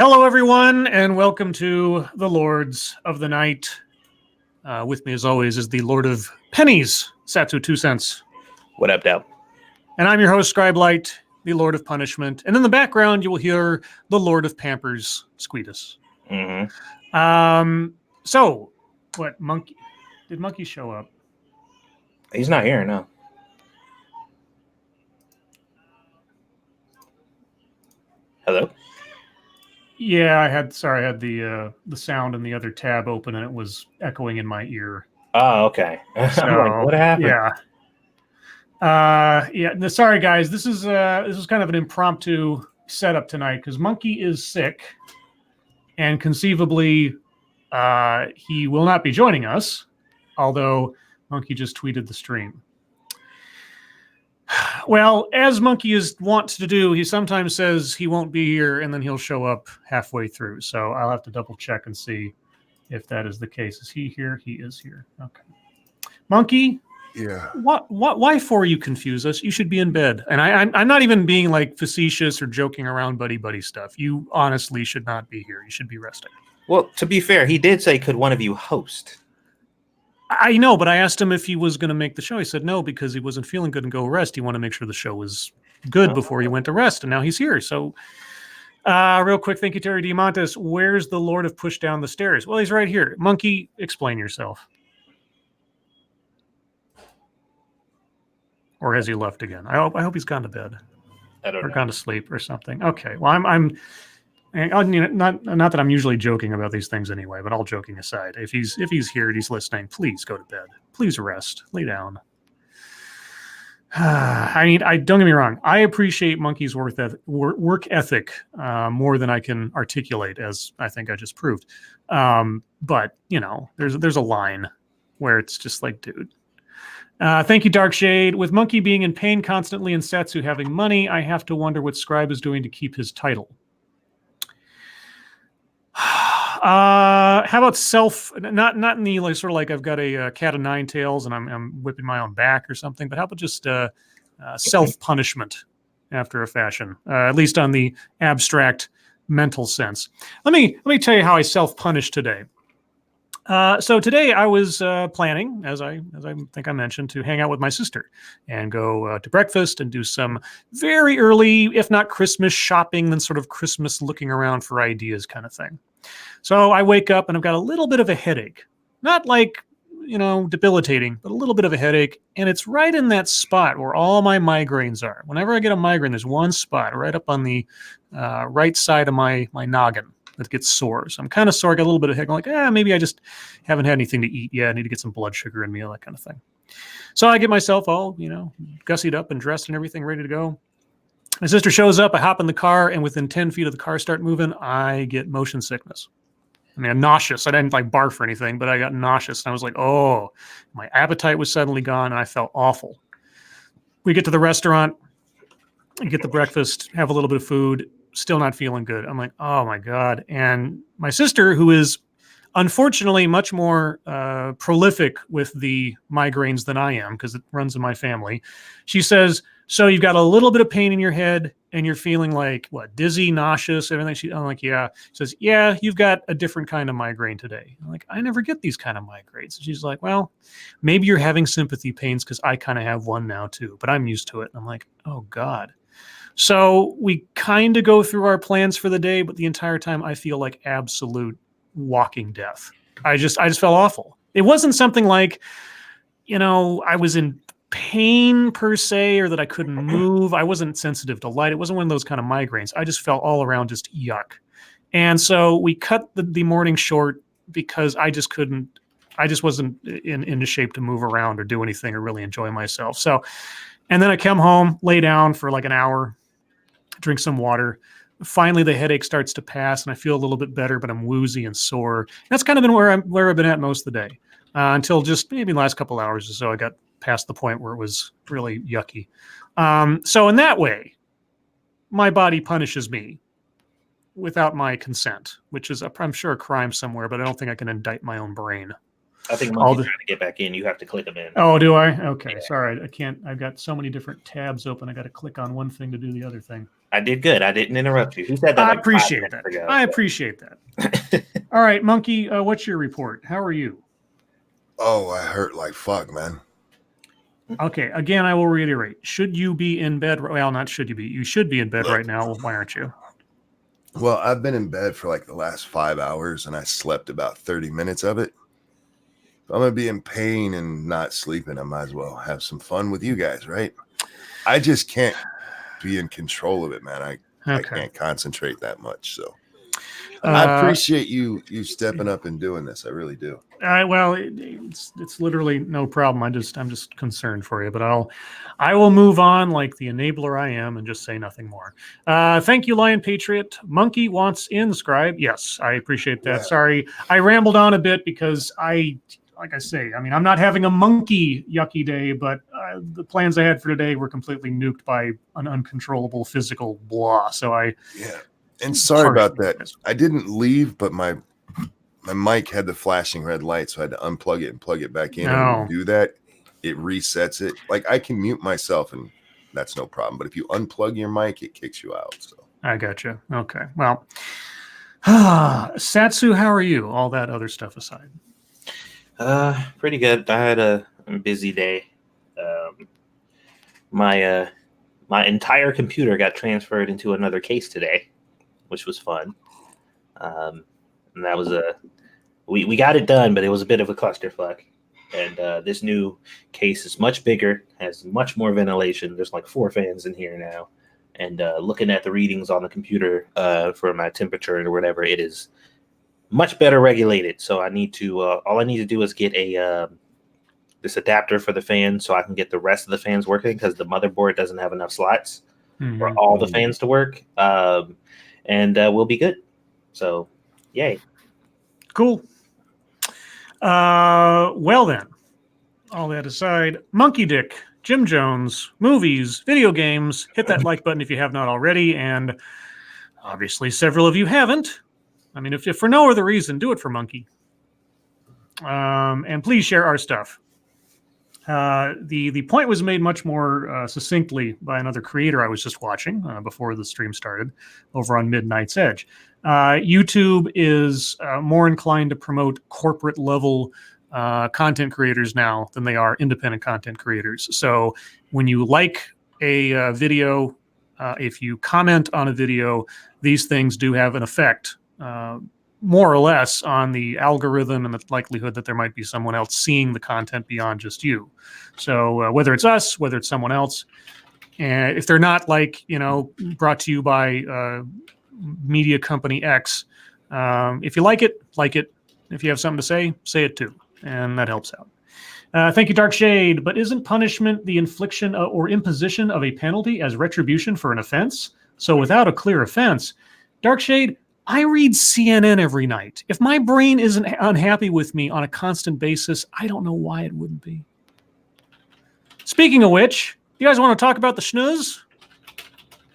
Hello, everyone, and welcome to the Lords of the Night. With me, as always, is the Lord of Pennies, Satsu 2 cents. What up, Dell? And I'm your host, Scribe, the Lord of Punishment. And in the background, you will hear the Lord of Pampers, Squeetus. So, what, Monkey? Did Monkey show up? He's not here, no. Hello? Yeah, I had the sound in the other tab open, and it was echoing in my ear. Oh, okay. So, I'm like, what happened? Yeah. Sorry, guys. This is kind of an impromptu setup tonight because Monkey is sick, and conceivably, he will not be joining us. Although Monkey just tweeted the stream. Well, as Monkey is wont to do, he sometimes says he won't be here, and then he'll show up halfway through. So I'll have to double check and see if that is the case. Is he here? He is here. Okay. Monkey. Yeah. Why for you confuse us? You should be in bed. And I'm not even being like facetious or joking around buddy stuff. You honestly should not be here. You should be resting. Well, to be fair, he did say, could one of you host? I know, but I asked him if he was going to make the show. He said no because he wasn't feeling good and go rest. He wanted to make sure the show was good before he went to rest. And now he's here. So real quick, thank you, Terry Diamantis. Where's the Lord of Push Down the Stairs? Well, he's right here. Monkey, explain yourself. Or has he left again? I hope he's gone to bed. I don't know. Gone to sleep or something. Okay. Well, I'm not that I'm usually joking about these things anyway, but all joking aside, if he's here and he's listening, please go to bed. Please rest. Lay down. I don't get me wrong. I appreciate Monkey's work ethic more than I can articulate, as I think I just proved. But there's a line where it's just like, dude. Thank you, Dark Shade. With Monkey being in pain constantly and Satsu having money, I have to wonder what Scribe is doing to keep his title. How about not in the like sort of like I've got a cat of nine tails and I'm whipping my own back or something, but how about just self-punishment after a fashion, at least on the abstract mental sense. Let me tell you how I self-punish today. So today I was planning, as I think I mentioned, to hang out with my sister and go to breakfast and do some very early, if not Christmas shopping, then sort of Christmas looking around for ideas kind of thing. So I wake up and I've got a little bit of a headache, not like, debilitating, but a little bit of a headache. And it's right in that spot where all my migraines are. Whenever I get a migraine, there's one spot right up on the right side of my noggin that gets sore. So I'm kind of sore. I got a little bit of headache. I'm like, maybe I just haven't had anything to eat yet. I need to get some blood sugar in me, all that kind of thing. So I get myself all, gussied up and dressed and everything ready to go. My sister shows up. I hop in the car, and within 10 feet of the car start moving, I get motion sickness. I mean, I'm nauseous. I didn't like barf or anything, but I got nauseous. And I was like, oh, my appetite was suddenly gone, and I felt awful. We get to the restaurant, get the breakfast, have a little bit of food, still not feeling good. I'm like, oh, my God. And my sister, who is unfortunately much more prolific with the migraines than I am, because it runs in my family, she says, so you've got a little bit of pain in your head and you're feeling like, what, dizzy, nauseous, everything? I'm like, yeah. She says, yeah, you've got a different kind of migraine today. I'm like, I never get these kind of migraines. And she's like, well, maybe you're having sympathy pains because I kind of have one now too, but I'm used to it. And I'm like, oh, God. So we kind of go through our plans for the day, but the entire time I feel like absolute walking death. I just felt awful. It wasn't something like, I was in pain per se, or that I couldn't move. I wasn't sensitive to light. It wasn't one of those kind of migraines. I just felt all around just yuck. And so we cut the morning short because I just wasn't in shape to move around or do anything or really enjoy myself. So, and then I come home, lay down for like an hour, drink some water. Finally, the headache starts to pass and I feel a little bit better, but I'm woozy and sore. That's kind of been where I've been at most of the day until just maybe the last couple hours or so. I got past the point where it was really yucky. So in that way, my body punishes me without my consent, which is, I'm sure, a crime somewhere, but I don't think I can indict my own brain. I think all Monkey's trying to get back in. You have to click him in. Oh, do I? Okay, Yeah. sorry. I can't. I've got so many different tabs open. I got to click on one thing to do the other thing. I did good. I didn't interrupt you. He said that I like 5 appreciate minutes that. ago, I so. appreciate that. All right, Monkey, what's your report? How are you? Oh, I hurt like fuck, man. Okay, again, I will reiterate. Should you be in bed? Well, not should you be. You should be in bed right now. Why aren't you? Well, I've been in bed for like the last 5 hours and I slept about 30 minutes of it. If I'm going to be in pain and not sleeping, I might as well have some fun with you guys, right? I just can't be in control of it, man. I can't concentrate that much. So I appreciate you stepping up and doing this. I really do. Well, it's literally no problem. I'm just concerned for you, but I will move on like the enabler I am and just say nothing more. Thank you, Lion Patriot. Monkey wants in, Scribe. Yes, I appreciate that. Wow. Sorry, I rambled on a bit because like I say, I mean, I'm not having a monkey yucky day, but the plans I had for today were completely nuked by an uncontrollable physical blah. So and sorry about that. I didn't leave, but my mic had the flashing red light, so I had to unplug it and plug it back in. And when you do that, it resets it. Like I can mute myself, and that's no problem. But if you unplug your mic, it kicks you out. So I gotcha. Okay. Well, Satsu, how are you? All that other stuff aside. Pretty good. I had a busy day. My entire computer got transferred into another case today, which was fun. And that was we got it done, but it was a bit of a clusterfuck. And this new case is much bigger, has much more ventilation. There's like 4 fans in here now. And looking at the readings on the computer for my temperature or whatever, it is much better regulated. So I need to all I need to do is get a this adapter for the fan so I can get the rest of the fans working, because the motherboard doesn't have enough slots for all the fans to work. And we'll be good. So yay. Cool. Well then, all that aside, Monkey Dick, Jim Jones, movies, video games, hit that like button if you have not already, and obviously several of you haven't. I mean, if for no other reason, do it for Monkey. And please share our stuff. The point was made much more succinctly by another creator I was just watching before the stream started over on Midnight's Edge. YouTube is more inclined to promote corporate level content creators now than they are independent content creators. So when you like a video, if you comment on a video, these things do have an effect, more or less, on the algorithm and the likelihood that there might be someone else seeing the content beyond just you. So whether it's us, whether it's someone else, and if they're not like, brought to you by media company X, if you like it, like it. If you have something to say it too. And that helps out. Thank you, Dark Shade. But isn't punishment the infliction or imposition of a penalty as retribution for an offense? So without a clear offense, Dark Shade, I read CNN every night. If my brain isn't unhappy with me on a constant basis, I don't know why it wouldn't be. Speaking of which, you guys want to talk about the schnooze?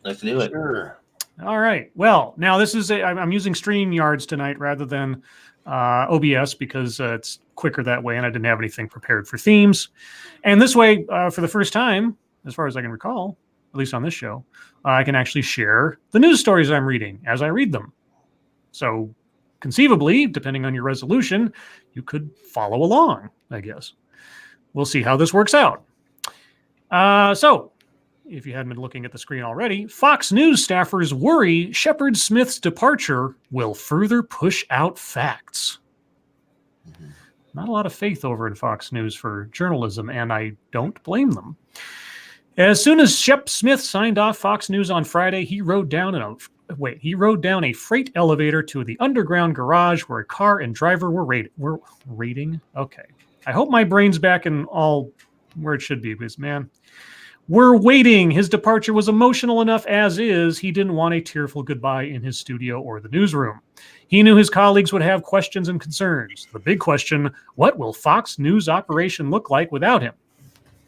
Let's do it. sure. All right. Well, now this is I'm using StreamYards tonight rather than OBS because it's quicker that way, and I didn't have anything prepared for themes. And this way, for the first time, as far as I can recall, at least on this show, I can actually share the news stories I'm reading as I read them. So conceivably, depending on your resolution, you could follow along, I guess. We'll see how this works out. So, if you hadn't been looking at the screen already, Fox News staffers worry Shepard Smith's departure will further push out facts. Not a lot of faith over in Fox News for journalism, and I don't blame them. As soon as Shep Smith signed off Fox News on Friday, he rode down a freight elevator to the underground garage where a car and driver were raiding. Okay. I hope my brain's back in all where it should be, because, man, we're waiting. His departure was emotional enough as is. He didn't want a tearful goodbye in his studio or the newsroom. He knew his colleagues would have questions and concerns. The big question, what will Fox News operation look like without him?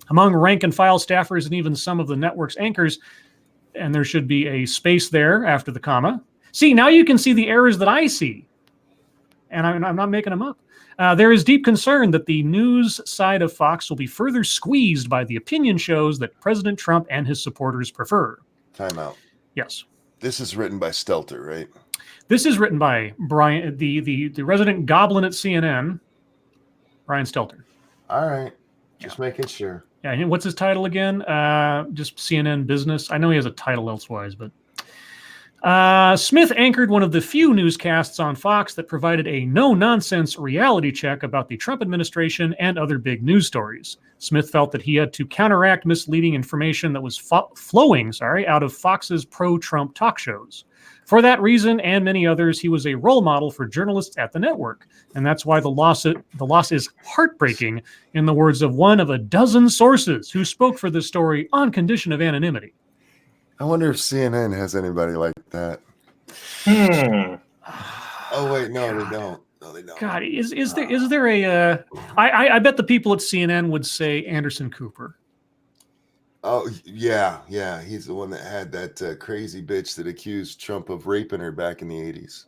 Among rank and file staffers and even some of the network's anchors, and there should be a space there after the comma. See, now you can see the errors that I see. and I'm not making them up. There is deep concern that the news side of Fox will be further squeezed by the opinion shows that President Trump and his supporters prefer. Time out. Yes. This is written by Stelter, right? This is written by Brian, the resident goblin at CNN, Brian Stelter. All right. Just making sure. Yeah, and what's his title again? Just CNN Business. I know he has a title elsewise, but Smith anchored one of the few newscasts on Fox that provided a no-nonsense reality check about the Trump administration and other big news stories. Smith felt that he had to counteract misleading information that was flowing out of Fox's pro-Trump talk shows. For that reason and many others, he was a role model for journalists at the network, and that's why the loss is heartbreaking, in the words of one of a dozen sources who spoke for this story on condition of anonymity. I wonder if CNN has anybody like that. Oh wait, no, they don't. No, they don't. God, is there a? I bet the people at CNN would say Anderson Cooper. Oh yeah. He's the one that had that crazy bitch that accused Trump of raping her back in the 80s.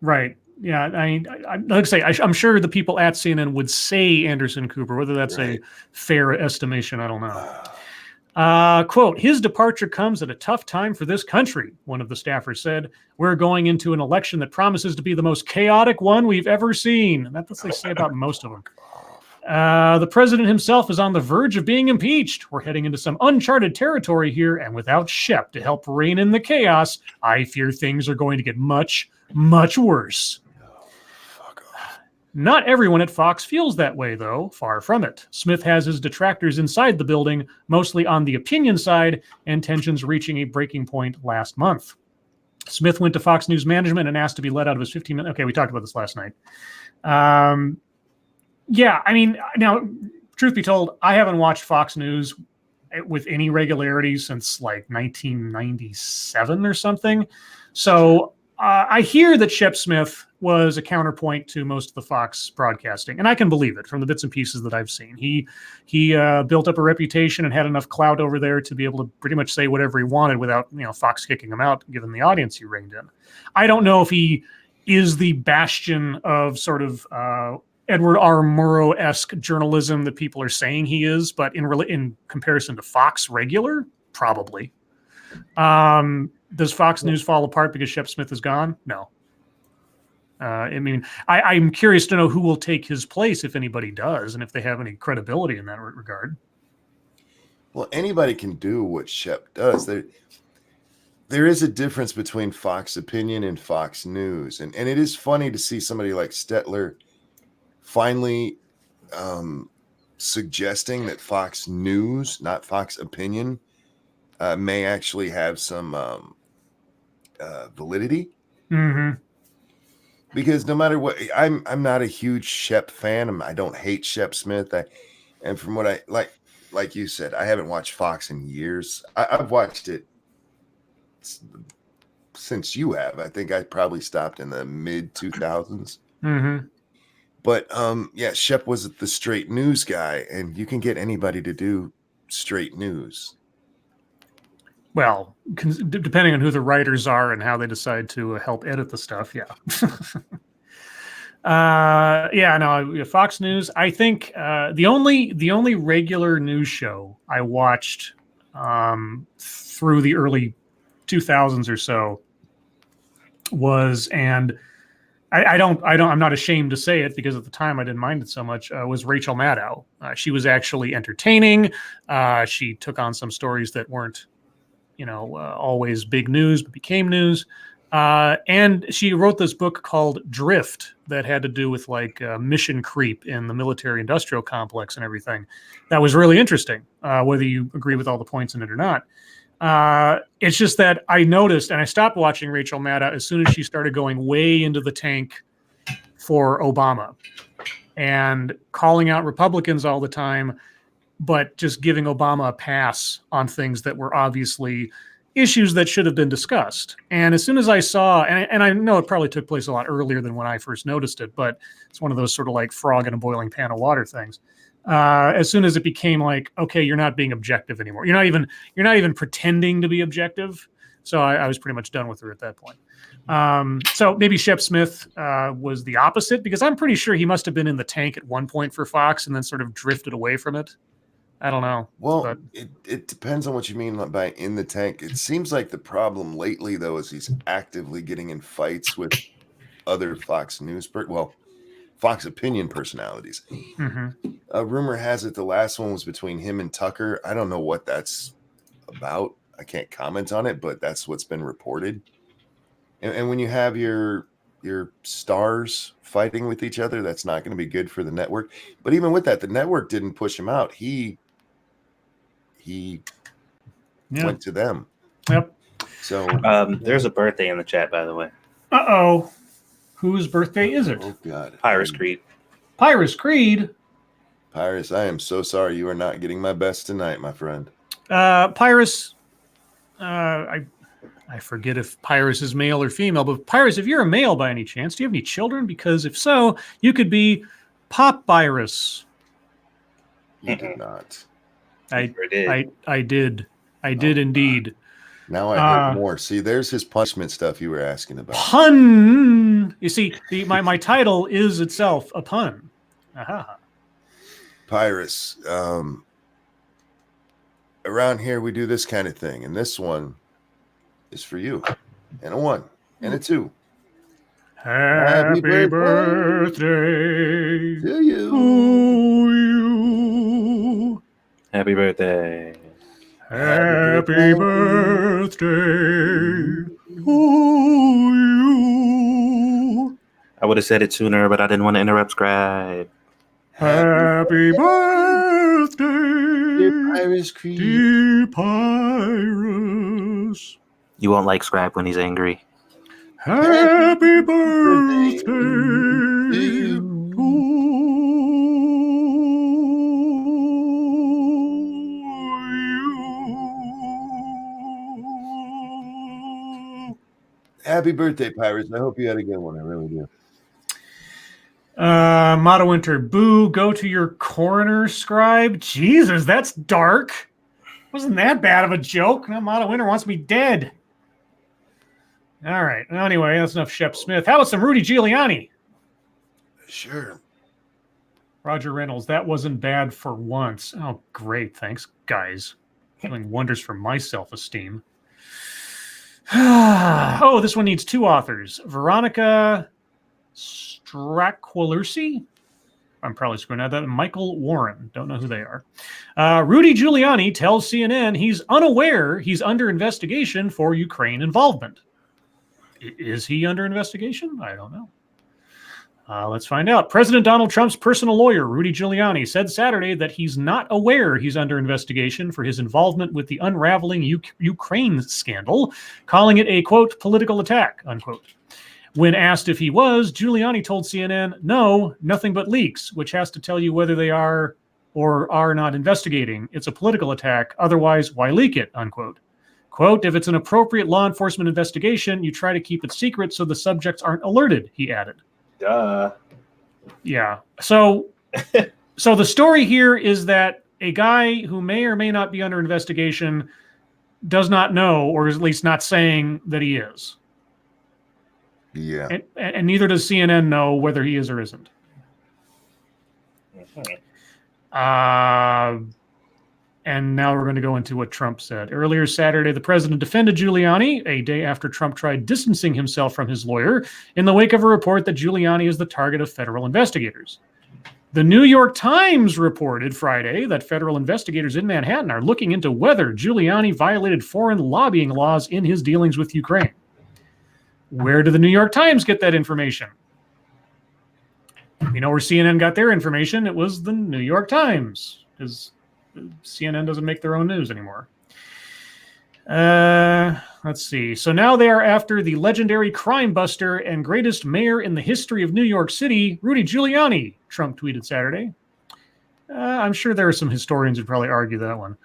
Right. Yeah. I mean, like I say, I'm sure the people at CNN would say Anderson Cooper. Whether that's a fair estimation, I don't know. Quote, his departure comes at a tough time for this country, one of the staffers said. We're going into an election that promises to be the most chaotic one we've ever seen. That's what they say about most of them. The president himself is on the verge of being impeached. We're heading into some uncharted territory here, and without Shep to help rein in the chaos, I fear things are going to get much, much worse. Not everyone at Fox feels that way, though. Far from it. Smith has his detractors inside the building, mostly on the opinion side, and tensions reaching a breaking point last month. Smith went to Fox News management and asked to be let out of his 15-minute... Okay, we talked about this last night. Yeah, I mean, now, truth be told, I haven't watched Fox News with any regularity since like 1997 or something. So I hear that Shep Smith was a counterpoint to most of the Fox broadcasting, and I can believe it from the bits and pieces that I've seen. He built up a reputation and had enough clout over there to be able to pretty much say whatever he wanted without, Fox kicking him out, given the audience he reined in. I don't know if he is the bastion of sort of Edward R. Murrow-esque journalism that people are saying he is, but in comparison to Fox regular, probably. Does Fox News fall apart because Shep Smith is gone? No. I'm curious to know who will take his place, if anybody does, and if they have any credibility in that regard. Well, anybody can do what Shep does. There is a difference between Fox Opinion and Fox News, and it is funny to see somebody like Stetler finally suggesting that Fox News, not Fox Opinion, may actually have some validity. Mm-hmm. Because no matter what, I'm not a huge Shep fan. I don't hate Shep Smith. And from what I like you said, I haven't watched Fox in years. I've watched it since you have. I think I probably stopped in the mid 2000s. Mm-hmm. But yeah, Shep was the straight news guy, and you can get anybody to do straight news. Well, depending on who the writers are and how they decide to help edit the stuff, yeah. Fox News. I think the only regular news show I watched through the early 2000s or so was, and I'm not ashamed to say it because at the time I didn't mind it so much, was Rachel Maddow. She was actually entertaining. She took on some stories that weren't, always big news, but became news. And she wrote this book called Drift that had to do with mission creep in the military industrial complex and everything. That was really interesting, whether you agree with all the points in it or not. It's just that I noticed, and I stopped watching Rachel Maddow as soon as she started going way into the tank for Obama and calling out Republicans all the time, but just giving Obama a pass on things that were obviously issues that should have been discussed. And as soon as I saw, and I know it probably took place a lot earlier than when I first noticed it, but it's one of those sort of like frog in a boiling pan of water things. As soon as it became like, okay, you're not being objective anymore. You're not even pretending to be objective. So I was pretty much done with her at that point. So maybe Shep Smith was the opposite, because I'm pretty sure he must have been in the tank at one point for Fox and then sort of drifted away from it. I don't know. Well, but it depends on what you mean by in the tank. It seems like the problem lately, though, is he's actively getting in fights with other Fox News, Fox opinion personalities. Rumor has it the last one was between him and Tucker. I don't know what that's about. I can't comment on it, but that's what's been reported. And when you have your stars fighting with each other, that's not going to be good for the network. But even with that, the network didn't push him out. He went to them. Yep. So there's a birthday in the chat, by the way. Uh-oh. Whose birthday is it? Oh, God. Pyrus Creed. Pyrus Creed? Pyrus, I am so sorry. You are not getting my best tonight, my friend. Pyrus, I forget if Pyrus is male or female, but Pyrus, if you're a male by any chance, do you have any children? Because if so, you could be Pop Pyrus. You did not. I did indeed. Now I heard more. See, there's his punishment stuff you were asking about. Pun. You see, my title is itself a pun. Aha. Pyrus, around here we do this kind of thing, and this one is for you. And a 1 and a 2. Happy birthday to you. Happy birthday. Happy birthday to you. I would have said it sooner, but I didn't want to interrupt Scribe. Happy birthday, dear Pyrus Creed. dear Pyrus. You won't like Scribe when he's angry. Happy birthday to you. Happy birthday, Pyrus. I hope you had a good one. I really do. Motto Winter, boo, go to your coroner, Scribe. Jesus, that's dark. Wasn't that bad of a joke? Now Motto Winter wants me dead. All right. Well, anyway, that's enough Shep Smith. How about some Rudy Giuliani? Sure. Roger Reynolds, that wasn't bad for once. Oh, great. Thanks, guys. Doing wonders for my self-esteem. Oh, this one needs 2 authors. Veronica Straquilursi. I'm probably screwing out that. Michael Warren. Don't know who they are. Rudy Giuliani tells CNN he's unaware he's under investigation for Ukraine involvement. Is he under investigation? I don't know. Let's find out. President Donald Trump's personal lawyer, Rudy Giuliani, said Saturday that he's not aware he's under investigation for his involvement with the unraveling Ukraine scandal, calling it a, quote, political attack, unquote. When asked if he was, Giuliani told CNN, no, nothing but leaks, which has to tell you whether they are or are not investigating. It's a political attack. Otherwise, why leak it, unquote. Quote, if it's an appropriate law enforcement investigation, you try to keep it secret so the subjects aren't alerted, he added. Duh. Yeah. So the story here is that a guy who may or may not be under investigation does not know, or is at least not saying that he is. Yeah. And neither does CNN know whether he is or isn't. And now we're going to go into what Trump said. Earlier Saturday, the president defended Giuliani a day after Trump tried distancing himself from his lawyer in the wake of a report that Giuliani is the target of federal investigators. The New York Times reported Friday that federal investigators in Manhattan are looking into whether Giuliani violated foreign lobbying laws in his dealings with Ukraine. Where did the New York Times get that information? You know where CNN got their information? It was the New York Times, because CNN doesn't make their own news anymore. Let's see. So now they are after the legendary crime buster and greatest mayor in the history of New York City, Rudy Giuliani, Trump tweeted Saturday. I'm sure there are some historians who'd probably argue that one.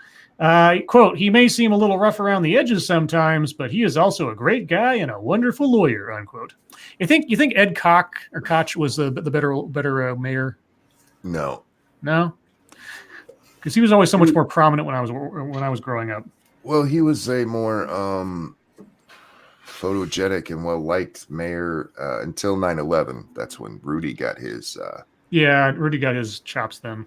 Quote, he may seem a little rough around the edges sometimes, but he is also a great guy and a wonderful lawyer, unquote. You think Ed Koch was the better mayor? No. No? Because he was always so much more prominent when I was growing up. Well, he was a more photogenic and well-liked mayor until 9/11. That's when Rudy got his... Yeah, Rudy got his chops then.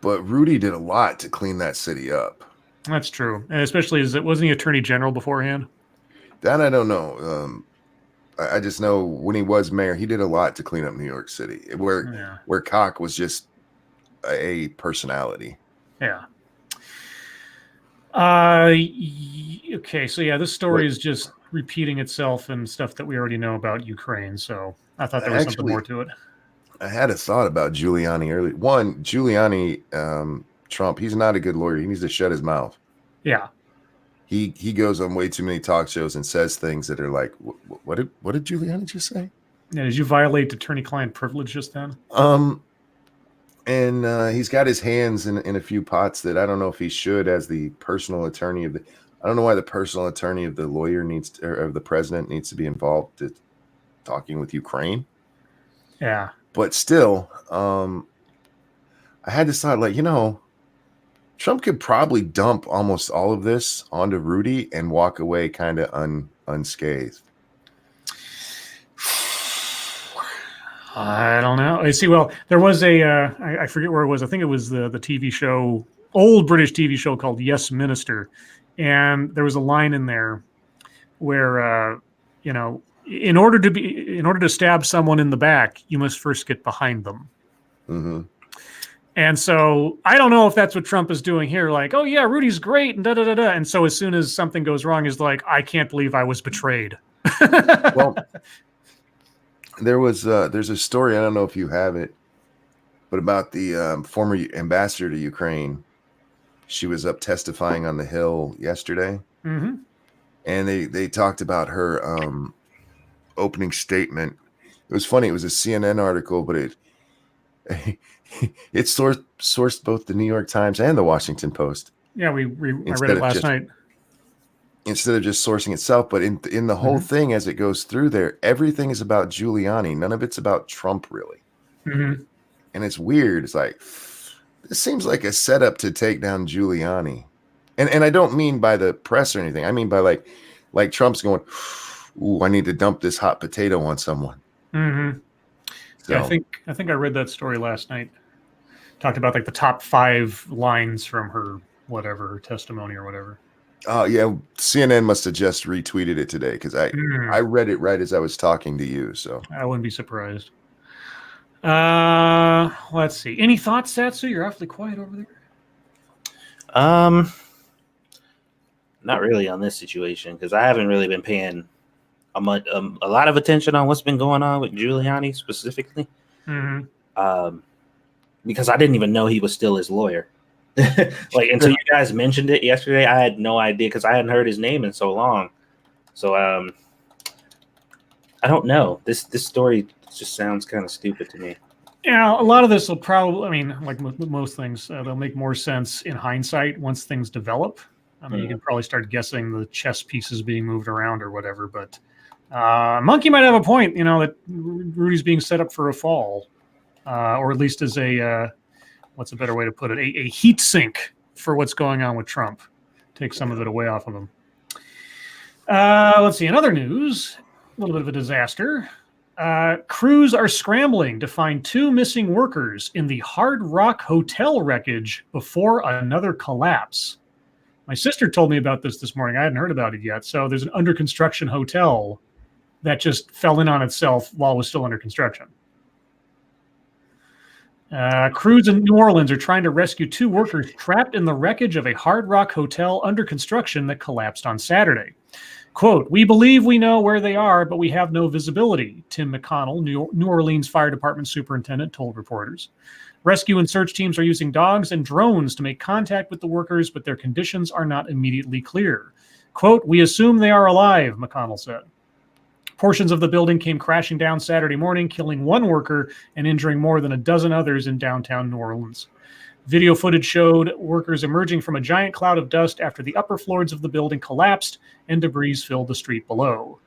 But Rudy did a lot to clean that city up. That's true. And especially, wasn't he attorney general beforehand? That I don't know. I just know when he was mayor, he did a lot to clean up New York City, where Koch was just a personality. Yeah. Okay, so yeah, this story is just repeating itself and stuff that we already know about Ukraine. So I thought there was something more to it. I had a thought about Giuliani earlier. One, Giuliani, Trump, he's not a good lawyer. He needs to shut his mouth. Yeah. He goes on way too many talk shows and says things that are like, what did Giuliani just say? Yeah, did you violate attorney-client privilege just then? And he's got his hands in a few pots that I don't know if he should as the personal attorney of the. I don't know why the personal attorney of the lawyer of the president needs to be involved to talking with Ukraine. Yeah. But still, I had this thought, like, Trump could probably dump almost all of this onto Rudy and walk away kind of unscathed. I don't know. I see. Well, there was I forget where it was. I think it was the TV show, old British TV show called Yes Minister. And there was a line in there where, in order to stab someone in the back, you must first get behind them. Mm-hmm. And so I don't know if that's what Trump is doing here. Like, oh yeah, Rudy's great, and da da da da. And so as soon as something goes wrong, he's like, I can't believe I was betrayed. Well, there's a story, I don't know if you have it, but about the former ambassador to Ukraine. She was up testifying on the Hill yesterday, mm-hmm. and they talked about her opening statement. It was funny. It was a CNN article, but it sourced both the New York Times and the Washington Post. Yeah, I read it last night. Instead of just sourcing itself, but in the whole thing as it goes through there, everything is about Giuliani. None of it's about Trump, really. Mm-hmm. And it's weird. It's like, this seems like a setup to take down Giuliani. And I don't mean by the press or anything. I mean by like Trump's going, ooh, I need to dump this hot potato on someone. Mm-hmm. So, yeah, I think I read that story last night. Talked about like the top 5 lines from her testimony or whatever. Oh yeah, CNN must have just retweeted it today because I read it right as I was talking to you. So I wouldn't be surprised. Let's see. Any thoughts, Satsu? You're awfully quiet over there. Not really on this situation because I haven't really been paying a lot of attention on what's been going on with Giuliani specifically. Mm-hmm. Because I didn't even know he was still his lawyer. Like until you guys mentioned it yesterday, I had no idea because I hadn't heard his name in so long. So I don't know. This story just sounds kind of stupid to me. Yeah, a lot of this will probably, I mean, like most things, they'll make more sense in hindsight once things develop. I mean, you can probably start guessing the chess pieces being moved around or whatever, but Monkey might have a point, that Rudy's being set up for a fall, or at least as what's a better way to put it, a heat sink for what's going on with Trump. Take some of it away off of him. Let's see, in other news, a little bit of a disaster. Crews are scrambling to find 2 missing workers in the Hard Rock Hotel wreckage before another collapse. My sister told me about this morning. I hadn't heard about it yet. So there's an under construction hotel that just fell in on itself while it was still under construction. Crews in New Orleans are trying to rescue 2 workers trapped in the wreckage of a Hard Rock hotel under construction that collapsed on Saturday. Quote, we believe we know where they are, but we have no visibility, Tim McConnell, New Orleans Fire Department superintendent, told reporters. Rescue and search teams are using dogs and drones to make contact with the workers, but their conditions are not immediately clear. Quote, we assume they are alive, McConnell said. Portions of the building came crashing down Saturday morning, killing 1 worker and injuring more than a dozen others in downtown New Orleans. Video footage showed workers emerging from a giant cloud of dust after the upper floors of the building collapsed and debris filled the street below.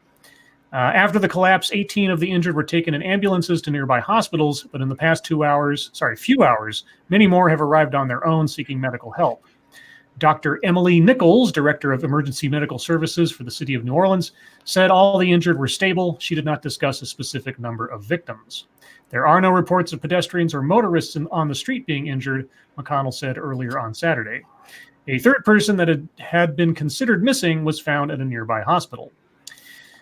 After the collapse, 18 of the injured were taken in ambulances to nearby hospitals, but in the past few hours, many more have arrived on their own seeking medical help. Dr. Emily Nichols, Director of Emergency Medical Services for the City of New Orleans, said all the injured were stable. She did not discuss a specific number of victims. There are no reports of pedestrians or motorists on the street being injured, McConnell said earlier on Saturday. A third person that had been considered missing was found at a nearby hospital.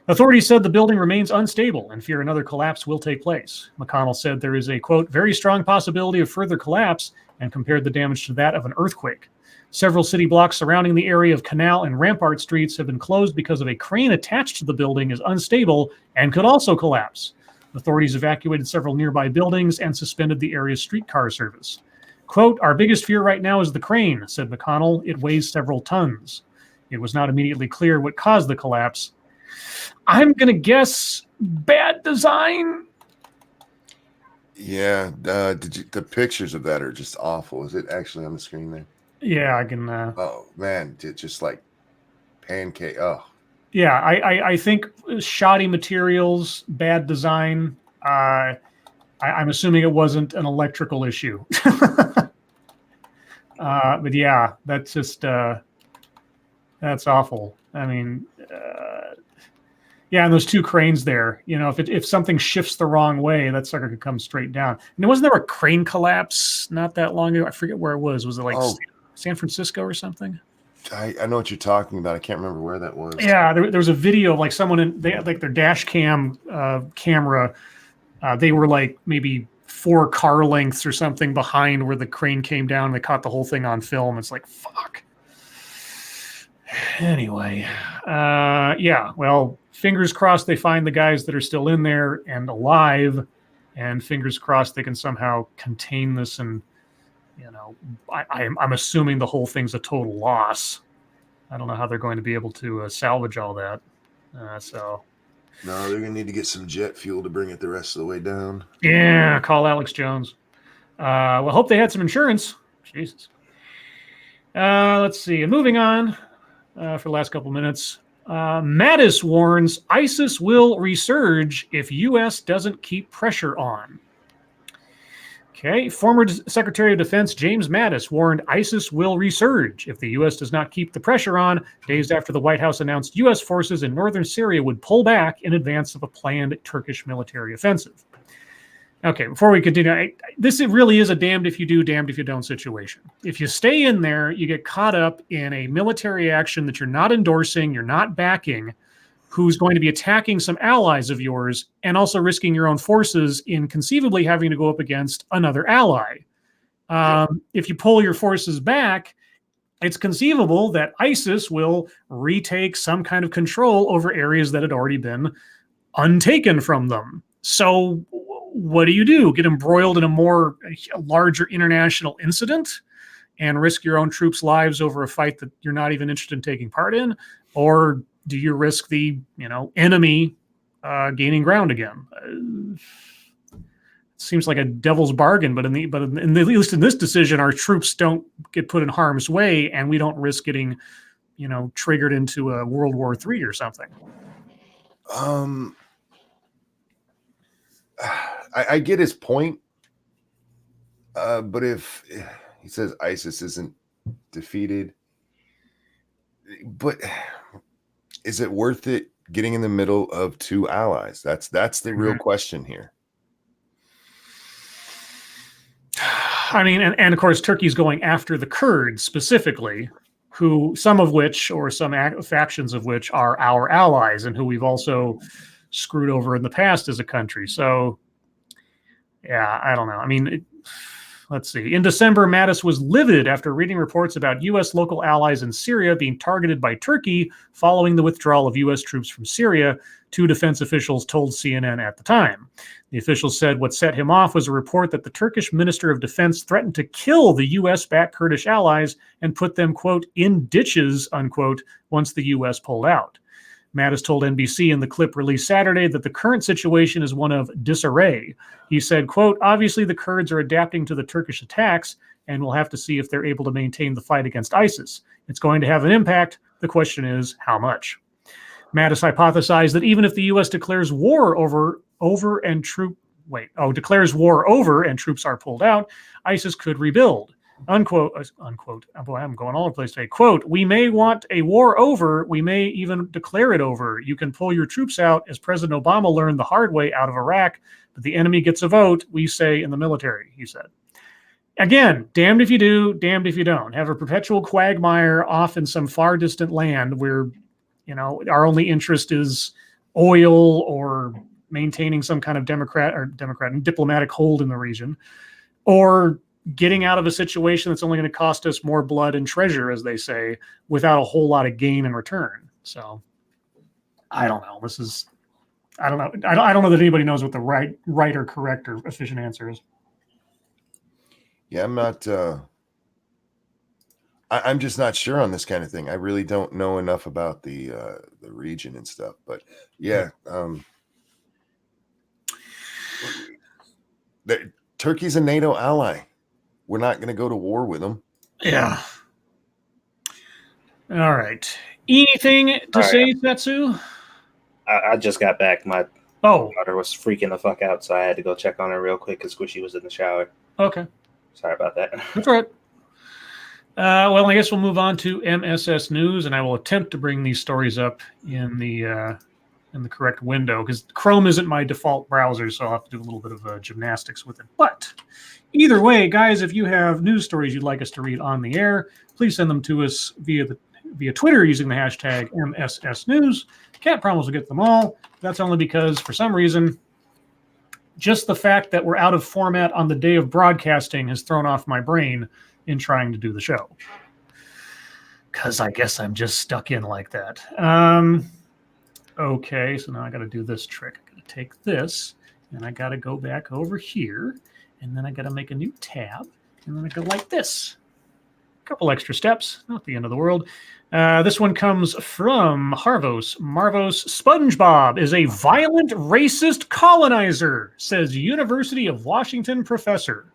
Authorities said the building remains unstable and fear another collapse will take place. McConnell said there is a, quote, very strong possibility of further collapse and compared the damage to that of an earthquake. Several city blocks surrounding the area of Canal and Rampart Streets have been closed because of a crane attached to the building is unstable and could also collapse. Authorities evacuated several nearby buildings and suspended the area's streetcar service. Quote, our biggest fear right now is the crane, said McConnell. It weighs several tons. It was not immediately clear what caused the collapse. I'm going to guess bad design. Yeah, the pictures of that are just awful. Is it actually on the screen there? Yeah, I can. Oh man, just like pancake. Oh, yeah, I think shoddy materials, bad design. I'm assuming it wasn't an electrical issue. But yeah, that's just that's awful. I mean, yeah, and those two cranes there. You know, if something shifts the wrong way, that sucker could come straight down. And wasn't there a crane collapse not that long ago? I forget where it was. Was it like San Francisco or something? I know what you're talking about. I can't remember where that was. Yeah, there was a video of like someone they had like their dash cam camera. They were like maybe 4 car lengths or something behind where the crane came down. They caught the whole thing on film. It's like, fuck. Anyway, yeah, well, fingers crossed they find the guys that are still in there and alive, and fingers crossed they can somehow contain this. And, you know, I'm assuming the whole thing's a total loss. I don't know how they're going to be able to salvage all that. So. No, they're going to need to get some jet fuel to bring it the rest of the way down. Yeah, call Alex Jones. Well, hope they had some insurance. Jesus. Let's see. And moving on for the last couple minutes. Mattis warns ISIS will resurge if U.S. doesn't keep pressure on. Okay. Former Secretary of Defense James Mattis warned ISIS will resurge if the U.S. does not keep the pressure on, days after the White House announced U.S. forces in northern Syria would pull back in advance of a planned Turkish military offensive. Okay, before we continue, this really is a damned if you do, damned if you don't situation. If you stay in there, you get caught up in a military action that you're not endorsing, you're not backing, who's going to be attacking some allies of yours and also risking your own forces in conceivably having to go up against another ally. If you pull your forces back, it's conceivable that ISIS will retake some kind of control over areas that had already been untaken from them. So what do? Get embroiled in a larger international incident and risk your own troops' lives over a fight that you're not even interested in taking part in? Or do you risk the enemy gaining ground again? It seems like a devil's bargain, but at least in this decision, our troops don't get put in harm's way, and we don't risk getting triggered into a World War III or something. I get his point, but if he says ISIS isn't defeated, but is it worth it getting in the middle of two allies? That's the real question here. I mean, and of course, Turkey's going after the Kurds specifically, who some of which, or some factions of which, are our allies and who we've also screwed over in the past as a country. So, yeah, I don't know. I mean, let's see. In December, Mattis was livid after reading reports about U.S. local allies in Syria being targeted by Turkey following the withdrawal of U.S. troops from Syria, 2 defense officials told CNN at the time. The officials said what set him off was a report that the Turkish Minister of Defense threatened to kill the U.S.-backed Kurdish allies and put them, quote, in ditches, unquote, once the U.S. pulled out. Mattis told NBC in the clip released Saturday that the current situation is one of disarray. He said, quote, obviously the Kurds are adapting to the Turkish attacks, and we'll have to see if they're able to maintain the fight against ISIS. It's going to have an impact. The question is, how much? Mattis hypothesized that even if the U.S. declares war declares war over and troops are pulled out, ISIS could rebuild. unquote, unquote. Oh boy, I'm going all over the place today. Quote, we may want a war over. We may even declare it over. You can pull your troops out, as President Obama learned the hard way out of Iraq, but the enemy gets a vote, we say in the military, he said. Again, damned if you do, damned if you don't. Have a perpetual quagmire off in some far distant land where, our only interest is oil or maintaining some kind of diplomatic hold in the region, or getting out of a situation that's only going to cost us more blood and treasure, as they say, without a whole lot of gain in return. So I don't know. I don't know. I don't know that anybody knows what the right or correct or efficient answer is. Yeah, I'm not. I'm just not sure on this kind of thing. I really don't know enough about the region and stuff. But yeah, Turkey's a NATO ally. We're not going to go to war with them. Yeah. All right. Anything to say, Satsu? I just got back. My daughter was freaking the fuck out, so I had to go check on her real quick because Squishy was in the shower. Okay. Sorry about that. That's all right. Well, I guess we'll move on to MSS News, and I will attempt to bring these stories up in the correct window, because Chrome isn't my default browser, so I'll have to do a little bit of gymnastics with it. But either way, guys, if you have news stories you'd like us to read on the air, please send them to us via Twitter using the hashtag MSS News. Can't promise we'll get them all. That's only because, for some reason, just the fact that we're out of format on the day of broadcasting has thrown off my brain in trying to do the show. Because I guess I'm just stuck in like that. Okay, so now I got to do this trick. I got to take this, and I got to go back over here, and then I got to make a new tab, and then I go like this. A couple extra steps, not the end of the world. This one comes from Marvos. SpongeBob is a violent racist colonizer, says University of Washington professor.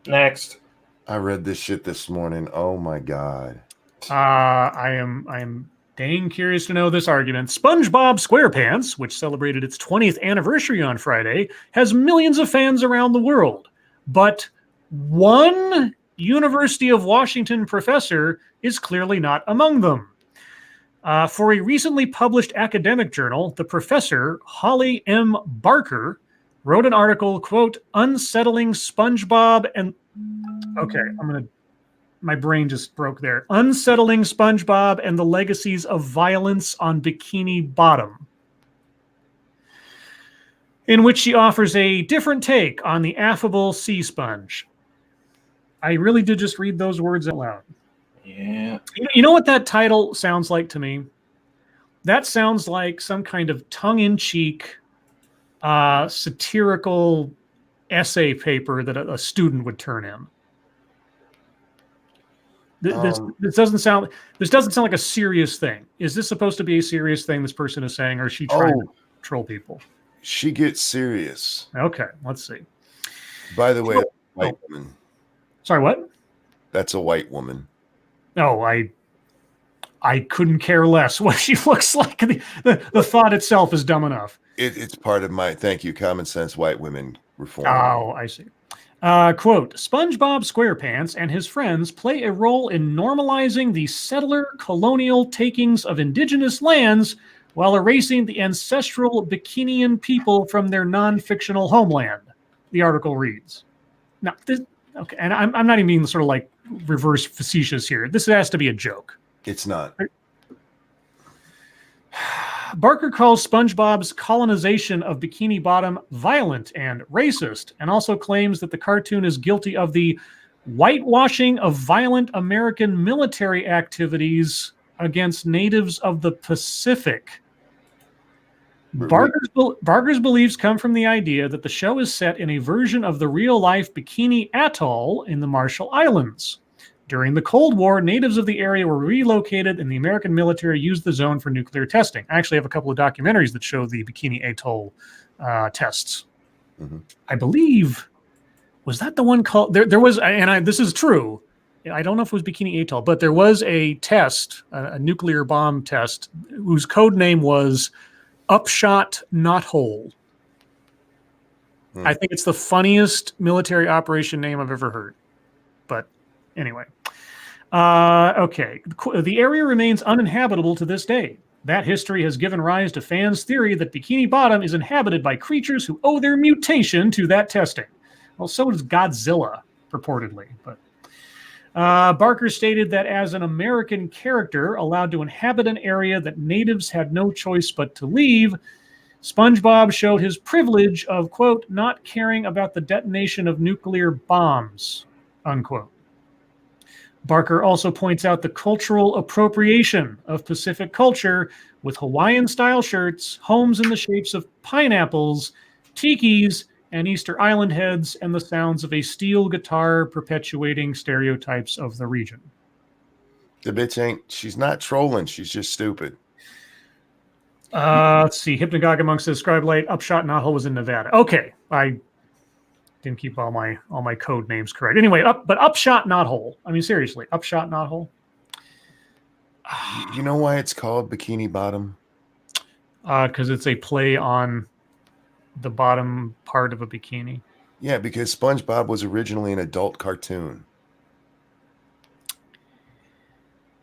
Next. I read this shit this morning. Oh my God. I am dang curious to know this argument. SpongeBob SquarePants, which celebrated its 20th anniversary on Friday, has millions of fans around the world. But one University of Washington professor is clearly not among them. For a recently published academic journal, the professor, Holly M. Barker, wrote an article, quote, unsettling SpongeBob and... Okay, my brain just broke there. Unsettling SpongeBob and the legacies of violence on Bikini Bottom, in which she offers a different take on the affable sea sponge. I really did just read those words out loud. Yeah. You know what that title sounds like to me? That sounds like some kind of tongue-in-cheek, satirical essay paper that a student would turn in. This doesn't sound like a serious thing. Is this supposed to be a serious thing this person is saying, or is she trying to troll people? She gets serious. Okay, let's see. By the way, white woman. Sorry, what? That's a white woman. No, I couldn't care less what she looks like. The thought itself is dumb enough. It's part of my common sense white women reform. Oh, I see. Quote, SpongeBob SquarePants and his friends play a role in normalizing the settler colonial takings of indigenous lands while erasing the ancestral Bikinian people from their non-fictional homeland, the article reads. Now, okay, and I'm not even being sort of like reverse facetious here. This has to be a joke. It's not. Barker calls SpongeBob's colonization of Bikini Bottom violent and racist, and also claims that the cartoon is guilty of the whitewashing of violent American military activities against natives of the Pacific. Barker's beliefs come from the idea that the show is set in a version of the real-life Bikini Atoll in the Marshall Islands. During the Cold War, natives of the area were relocated, and the American military used the zone for nuclear testing. I actually have a couple of documentaries that show the Bikini Atoll tests. Mm-hmm. I believe, was that the one called? There was, and this is true. I don't know if it was Bikini Atoll, but there was a test, a nuclear bomb test, whose code name was Upshot Not Hole. I think it's the funniest military operation name I've ever heard. But Anyway. Okay. The area remains uninhabitable to this day. That history has given rise to fans' theory that Bikini Bottom is inhabited by creatures who owe their mutation to that testing. Well, so does Godzilla, purportedly. But Barker stated that as an American character allowed to inhabit an area that natives had no choice but to leave, SpongeBob showed his privilege of, quote, not caring about the detonation of nuclear bombs, unquote. Barker also points out the cultural appropriation of Pacific culture with Hawaiian-style shirts, homes in the shapes of pineapples, tikis, and Easter Island heads, and the sounds of a steel guitar perpetuating stereotypes of the region. The bitch she's not trolling. She's just stupid. Let's see. Hypnagogic Monk says Scribe Light, Upshot Knothole was in Nevada. Okay. I didn't keep all my code names correct. Anyway, Upshot Knothole. I mean, seriously, Upshot Knothole. You know why it's called Bikini Bottom? Because it's a play on the bottom part of a bikini. Yeah, because SpongeBob was originally an adult cartoon.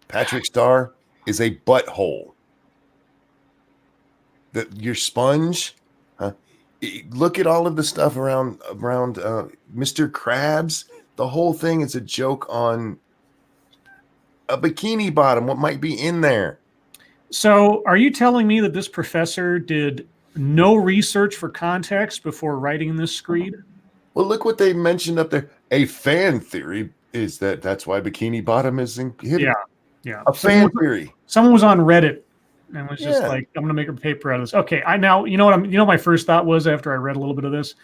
Patrick Star is a butthole. Your sponge, huh? Look at all of the stuff around Mr. Krabs. The whole thing is a joke on a bikini bottom. What might be in there? So, are you telling me that this professor did no research for context before writing this screed? Well, look what they mentioned up there. A fan theory is that's why Bikini Bottom is hidden. Yeah. A fan theory. Someone was on Reddit and was just like, I'm going to make a paper out of this. Okay, you know what my first thought was after I read a little bit of this?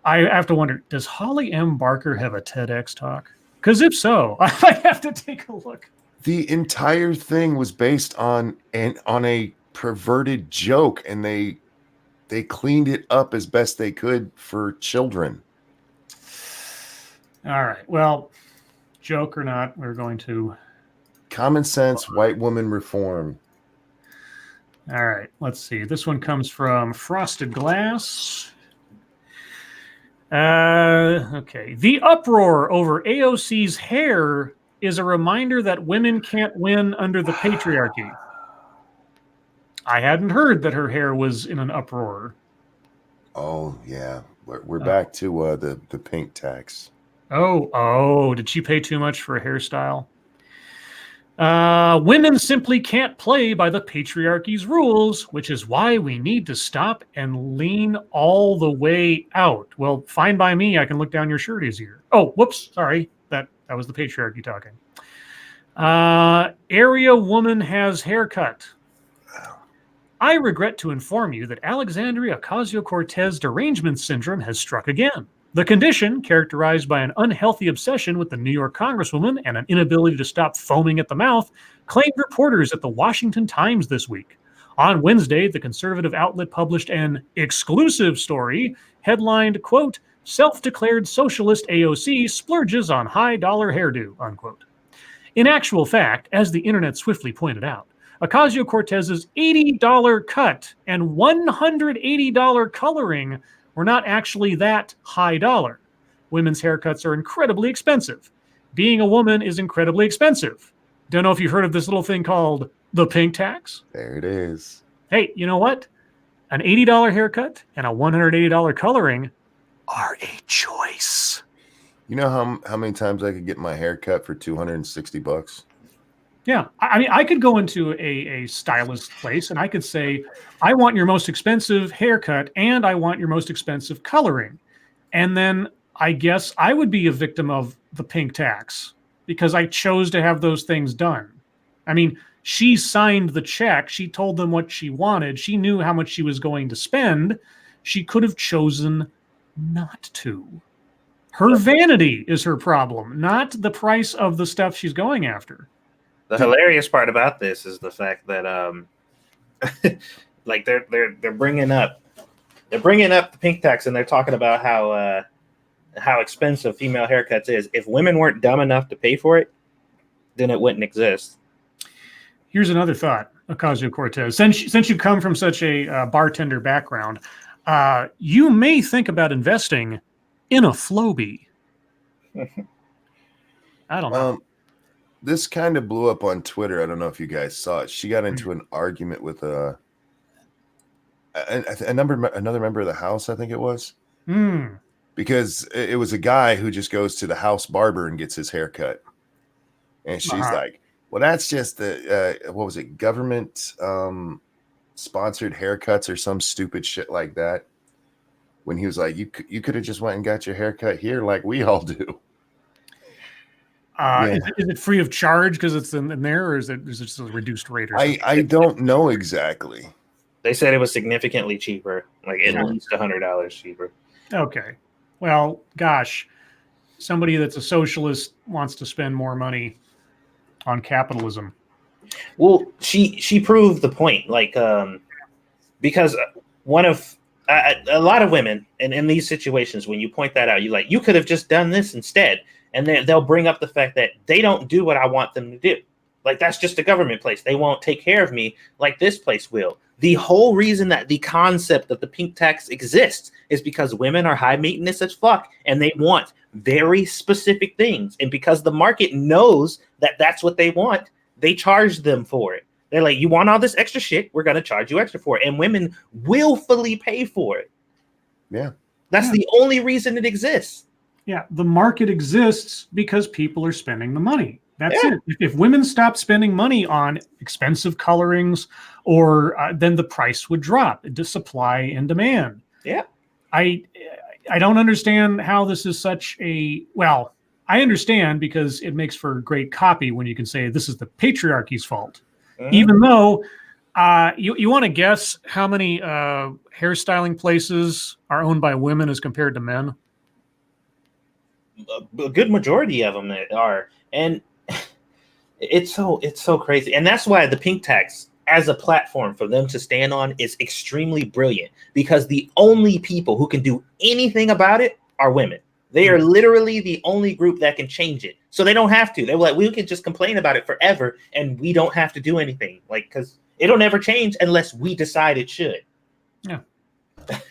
I have to wonder, does Holly M. Barker have a TEDx talk? Because if so, I might have to take a look. The entire thing was based on a perverted joke, and they cleaned it up as best they could for children. All right. Well, joke or not, we're going to... Common sense, white woman reform. All right. Let's see. This one comes from Frosted Glass. Okay. The uproar over AOC's hair is a reminder that women can't win under the patriarchy. I hadn't heard that her hair was in an uproar. Oh, yeah. We're back to the pink tax. Oh, did she pay too much for a hairstyle? Women simply can't play by the patriarchy's rules, which is why we need to stop and lean all the way out. Well, fine by me. I can look down your shirt easier. Oh, whoops. Sorry. That was the patriarchy talking. Area woman has haircut. I regret to inform you that Alexandria Ocasio-Cortez derangement syndrome has struck again. The condition, characterized by an unhealthy obsession with the New York Congresswoman and an inability to stop foaming at the mouth, claimed reporters at the Washington Times this week. On Wednesday, the conservative outlet published an exclusive story headlined, quote, self-declared socialist AOC splurges on high-dollar hairdo, unquote. In actual fact, as the internet swiftly pointed out, Ocasio-Cortez's $80 cut and $180 coloring were not actually that high dollar. Women's haircuts are incredibly expensive. Being a woman is incredibly expensive. Don't know if you've heard of this little thing called the pink tax. There it is. Hey, you know what? An $80 haircut and a $180 coloring are a choice. You know how many times I could get my hair cut for $260? Yeah, I mean, I could go into a stylist place and I could say, I want your most expensive haircut and I want your most expensive coloring. And then I guess I would be a victim of the pink tax because I chose to have those things done. I mean, she signed the check. She told them what she wanted. She knew how much she was going to spend. She could have chosen not to. Her vanity is her problem, not the price of the stuff she's going after. The hilarious part about this is the fact that like they're bringing up the pink tax and they're talking about how expensive female haircuts is. If women weren't dumb enough to pay for it, then it wouldn't exist. Here's another thought, Ocasio-Cortez. Since you come from such a bartender background, you may think about investing in a Flowbee. I don't know. This kind of blew up on Twitter. I don't know if you guys saw it. She got into an argument with another member of the House, I think it was. Because it was a guy who just goes to the house barber and gets his hair cut. And she's like, well, that's just the, what was it, government sponsored haircuts or some stupid shit like that. When he was like, you could have just went and got your hair cut here like we all do. Is it free of charge because it's in there, or is it just a reduced rate or something? I don't know exactly. They said it was significantly cheaper, like at least $100 cheaper. Okay. Well, gosh, somebody that's a socialist wants to spend more money on capitalism. Well, she proved the point, like, because one of a lot of women, and in these situations, when you point that out, you could have just done this instead, and they'll bring up the fact that they don't do what I want them to do. Like, that's just a government place. They won't take care of me like this place will. The whole reason that the concept of the pink tax exists is because women are high maintenance as fuck, and they want very specific things. And because the market knows that that's what they want, they charge them for it. They're like, you want all this extra shit? We're going to charge you extra for it. And women willfully pay for it. Yeah. That's the only reason it exists. Yeah. The market exists because people are spending the money. That's it. If women stopped spending money on expensive colorings, or then the price would drop. The supply and demand. Yeah. I don't understand how this is such a, well, I understand because it makes for great copy when you can say this is the patriarchy's fault. Even though you want to guess how many hairstyling places are owned by women as compared to men? A good majority of them are. And it's so crazy. And that's why the pink tax as a platform for them to stand on is extremely brilliant, because the only people who can do anything about it are women. They are literally the only group that can change it. So they don't have to. They're like, we can just complain about it forever and we don't have to do anything. Like, because it'll never change unless we decide it should. Yeah.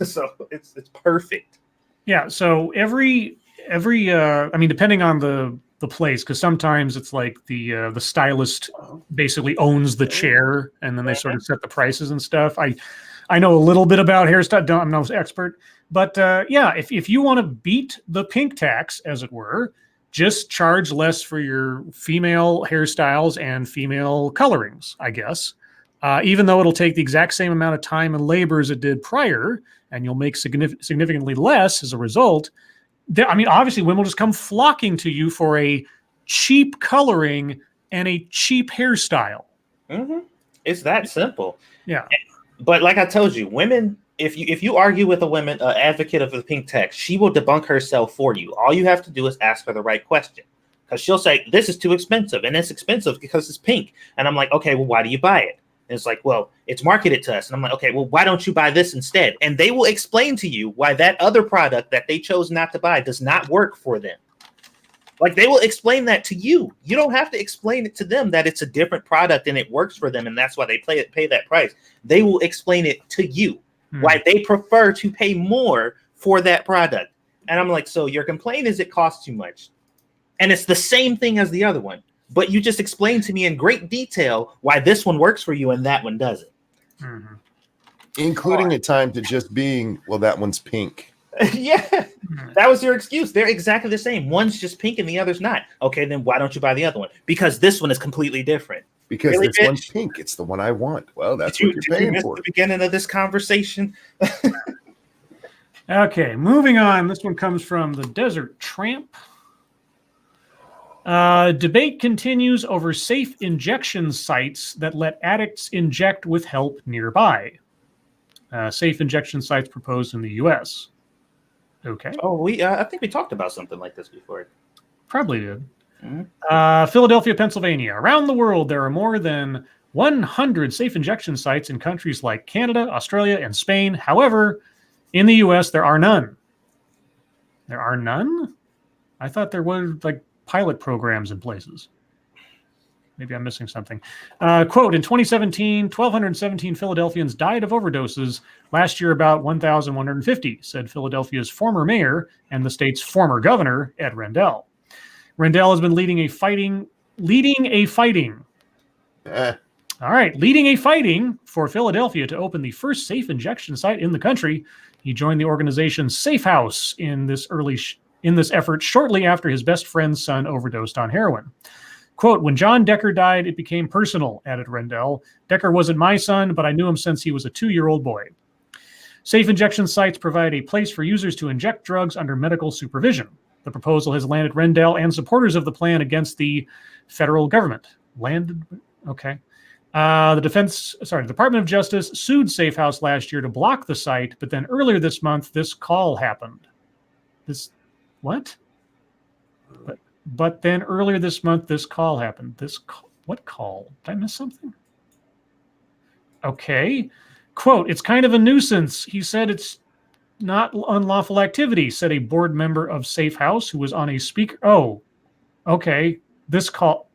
So it's perfect. Yeah. So every I mean, depending on the place, because sometimes it's like the stylist basically owns the chair, and then they sort of set the prices and stuff. I know a little bit about hairstyle. I'm no expert, but if you want to beat the pink tax, as it were, just charge less for your female hairstyles and female colorings, I guess. Even though it'll take the exact same amount of time and labor as it did prior, and you'll make significantly less as a result. I mean, obviously, women will just come flocking to you for a cheap coloring and a cheap hairstyle. Mm-hmm. It's that simple. Yeah. But like I told you, women, if you argue with a woman advocate of the pink tax, she will debunk herself for you. All you have to do is ask her the right question, because she'll say, this is too expensive, and it's expensive because it's pink. And I'm like, okay, well, why do you buy it? And it's like, well, it's marketed to us. And I'm like, okay, well, why don't you buy this instead? And they will explain to you why that other product that they chose not to buy does not work for them. Like, they will explain that to you. You don't have to explain it to them that it's a different product and it works for them, and that's why they pay that price. They will explain it to you why they prefer to pay more for that product. And I'm like, so your complaint is it costs too much. And it's the same thing as the other one. But you just explained to me in great detail why this one works for you and that one doesn't. Mm-hmm. Including a time to just being, well, that one's pink. Yeah, that was your excuse. They're exactly the same. One's just pink and the other's not. Okay, then why don't you buy the other one? Because this one is completely different. Because really, this one's pink. It's the one I want. Well, that's what you're paying for. The beginning of this conversation. Okay, moving on. This one comes from the Desert Tramp. Debate continues over safe injection sites that let addicts inject with help nearby. Safe injection sites proposed in the U.S. Okay. Oh, I think we talked about something like this before. Probably did. Mm-hmm. Philadelphia, Pennsylvania. Around the world, there are more than 100 safe injection sites in countries like Canada, Australia, and Spain. However, in the U.S., there are none. There are none? I thought there were, like, pilot programs in places. Maybe I'm missing something. Quote, in 2017, 1,217 Philadelphians died of overdoses. Last year, about 1,150, said Philadelphia's former mayor and the state's former governor, Ed Rendell. Rendell has been leading a fighting. All right, leading a fighting for Philadelphia to open the first safe injection site in the country. He joined the organization Safe House in this effort shortly after his best friend's son overdosed on heroin. Quote, when John Decker died, it became personal, added Rendell. Decker wasn't my son, but I knew him since he was a 2-year-old boy. Safe injection sites provide a place for users to inject drugs under medical supervision. The proposal has landed Rendell and supporters of the plan against the federal government. Okay. The Department of Justice sued Safe House last year to block the site, but then earlier this month, this call happened. What? But then earlier this month, this call happened. What call? Did I miss something? Okay. Quote, it's kind of a nuisance. He said it's not unlawful activity, said a board member of Safe House who was on a speaker. Oh, okay. This call.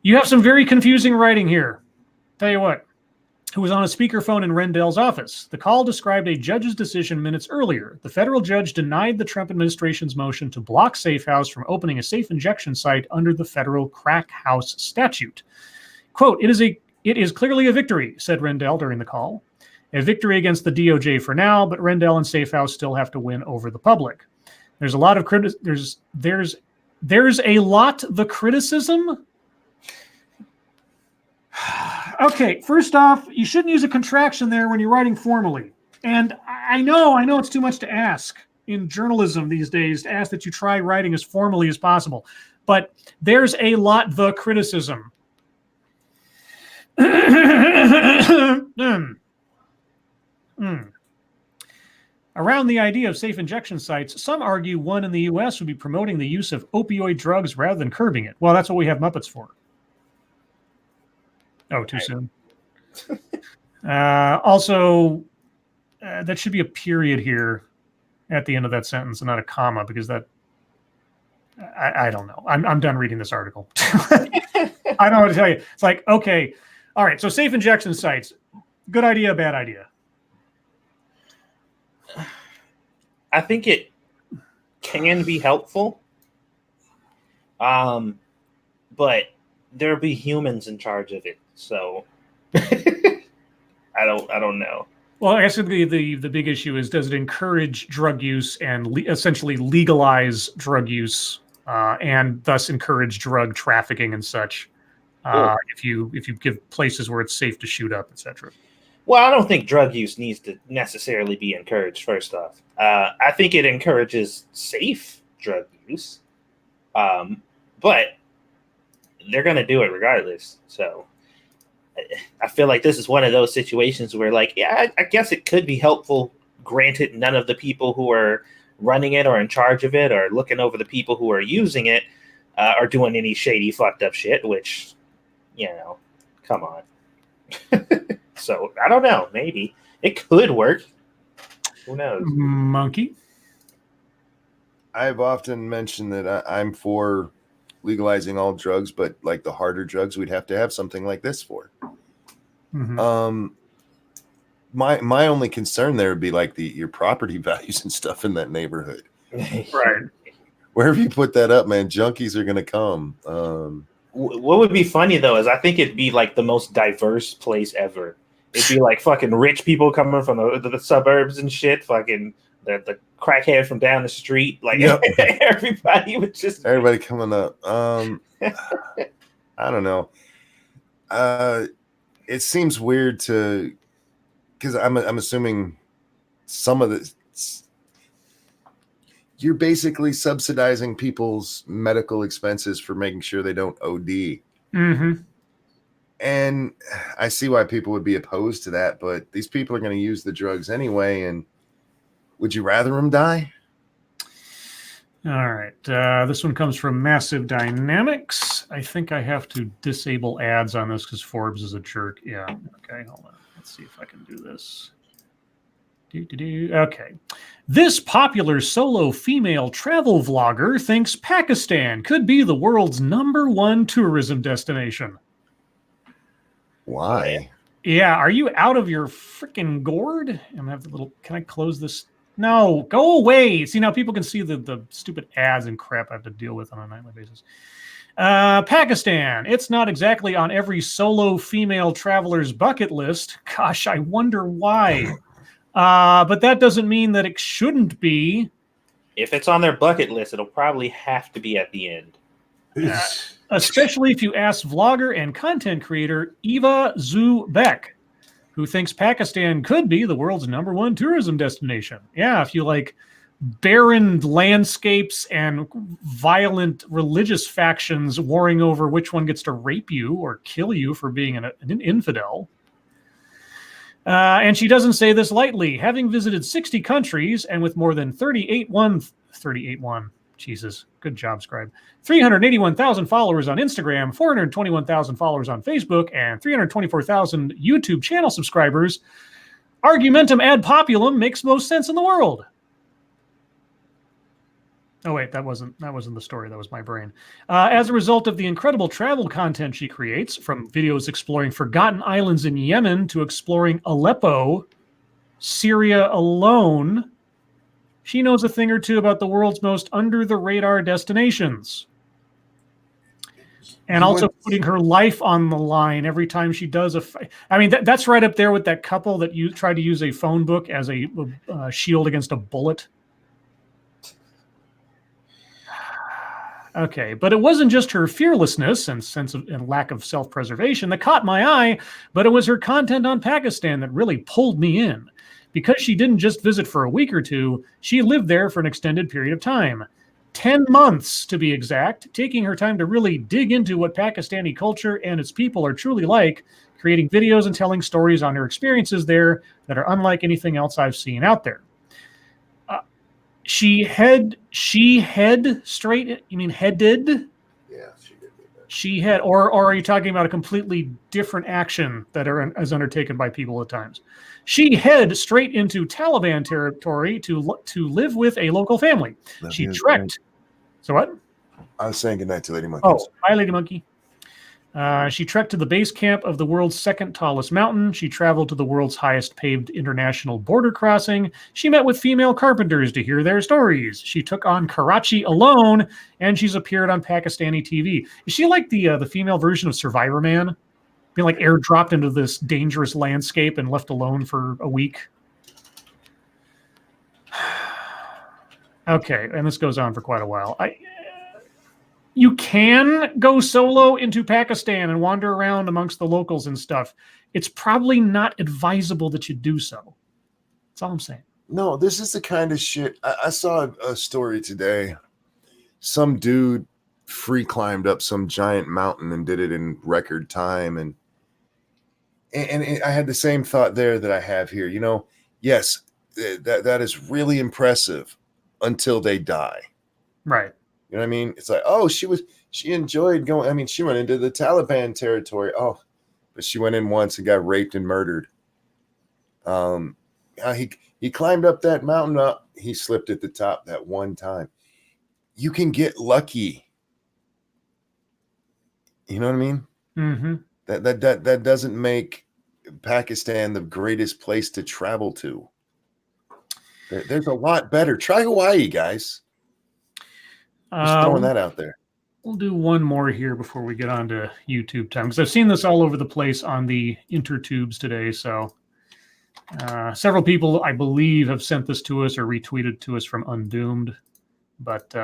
You have some very confusing writing here. Tell you what, who was on a speakerphone in Rendell's office. The call described a judge's decision minutes earlier. The federal judge denied the Trump administration's motion to block Safe House from opening a safe injection site under the federal crack house statute. Quote, it is clearly a victory, said Rendell during the call. A victory against the DOJ for now, but Rendell and Safe House still have to win over the public. There's a lot of there's a lot the criticism. Okay, first off, you shouldn't use a contraction there when you're writing formally. And I know it's too much to ask in journalism these days to ask that you try writing as formally as possible. But there's a lot the criticism. Around the idea of safe injection sites, some argue one in the U.S. would be promoting the use of opioid drugs rather than curbing it. Well, that's what we have Muppets for. Oh, too soon. Also, that should be a period here at the end of that sentence and not a comma, because that I don't know. I'm done reading this article. I don't know what to tell you. It's like, okay, all right. So safe injection sites, good idea, bad idea? I think it can be helpful, but there'll be humans in charge of it. So I don't know. Well, I guess the big issue is, does it encourage drug use and essentially legalize drug use and thus encourage drug trafficking and such? If you give places where it's safe to shoot up, etc. Well, I don't think drug use needs to necessarily be encouraged. First off, I think it encourages safe drug use, but they're going to do it regardless. So I feel like this is one of those situations where, like, yeah, I guess it could be helpful. Granted, none of the people who are running it or in charge of it or looking over the people who are using it are doing any shady, fucked up shit, which, you know, come on. So I don't know. Maybe it could work. Who knows? Monkey. I've often mentioned that I'm for legalizing all drugs, but like the harder drugs, we'd have to have something like this for. Mm-hmm. My only concern there would be like your property values and stuff in that neighborhood. Right. Wherever you put that up, man, junkies are gonna come. What would be funny though is I think it'd be like the most diverse place ever. It'd be like fucking rich people coming from the suburbs and shit, fucking the crackhead from down the street, like yep. everybody coming up. I don't know. It seems weird because I'm assuming some of this, you're basically subsidizing people's medical expenses for making sure they don't OD. Mm-hmm. And I see why people would be opposed to that, but these people are going to use the drugs anyway. And would you rather them die? All right. This one comes from Massive Dynamics. I think I have to disable ads on this because Forbes is a jerk. Yeah. Okay. Hold on. Let's see if I can do this. Okay. This popular solo female travel vlogger thinks Pakistan could be the world's #1 tourism destination. Why? Yeah. Are you out of your freaking gourd? I'm gonna have the little. Can I close this? No, go away. See, now people can see the stupid ads and crap I have to deal with on a nightly basis. Pakistan. It's not exactly on every solo female traveler's bucket list. Gosh, I wonder why. But that doesn't mean that it shouldn't be. If it's on their bucket list, it'll probably have to be at the end. Especially if you ask vlogger and content creator Eva Zubek, who thinks Pakistan could be the world's #1 tourism destination. Yeah, if you like barren landscapes and violent religious factions warring over which one gets to rape you or kill you for being an infidel. And she doesn't say this lightly. Having visited 60 countries and with more than 38.1, Jesus, good job, Scribe. 381,000 followers on Instagram, 421,000 followers on Facebook, and 324,000 YouTube channel subscribers, argumentum ad populum makes most sense in the world. Oh, wait, that wasn't the story. That was my brain. As a result of the incredible travel content she creates, from videos exploring forgotten islands in Yemen to exploring Aleppo, Syria alone, she knows a thing or two about the world's most under-the-radar destinations. And also putting her life on the line every time she does I mean, that's right up there with that couple that tried to use a phone book as a shield against a bullet. Okay, but it wasn't just her fearlessness and sense of and lack of self-preservation that caught my eye, but it was her content on Pakistan that really pulled me in. Because she didn't just visit for a week or two, she lived there for an extended period of time. 10 months, to be exact, taking her time to really dig into what Pakistani culture and its people are truly like, creating videos and telling stories on her experiences there that are unlike anything else I've seen out there. She headed straight. You mean headed? Yeah, she did. She had, or are you talking about a completely different action that is undertaken by people at times? She head straight into Taliban territory to live with a local family. She trekked. So what? I was saying goodnight to Lady Monkey. Oh, hi, Lady Monkey. She trekked to the base camp of the world's second tallest mountain. She traveled to the world's highest paved international border crossing. She met with female carpenters to hear their stories. She took on Karachi alone, and she's appeared on Pakistani TV. Is she like the female version of Survivor Man? Being like airdropped into this dangerous landscape and left alone for a week? Okay, and this goes on for quite a while. You can go solo into Pakistan and wander around amongst the locals and stuff. It's probably not advisable that you do so. That's all I'm saying. No, this is the kind of shit. I saw a story today. Some dude free climbed up some giant mountain and did it in record time. And I had the same thought there that I have here. You know, yes, that is really impressive until they die. Right. You know what I mean? It's like, oh, she enjoyed going. I mean, she went into the Taliban territory. Oh, but she went in once and got raped and murdered. He climbed up that mountain. Up, he slipped at the top that one time. You can get lucky. You know what I mean? Mm-hmm. That doesn't make Pakistan the greatest place to travel to. There's a lot better. Try Hawaii, guys. Just throwing that out there. We'll do one more here before we get on to YouTube time, because I've seen this all over the place on the intertubes today. So several people, I believe, have sent this to us or retweeted to us from Undoomed. But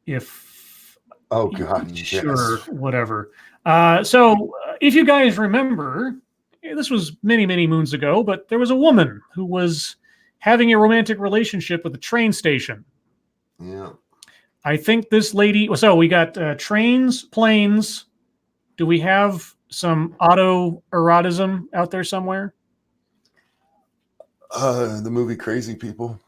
if... Oh, God. Sure, yes. Whatever. So if you guys remember, this was many, many moons ago, but there was a woman who was having a romantic relationship with a train station. Yeah. I think this lady, so we got trains, planes. Do we have some autoerotism out there somewhere? The movie Crazy People.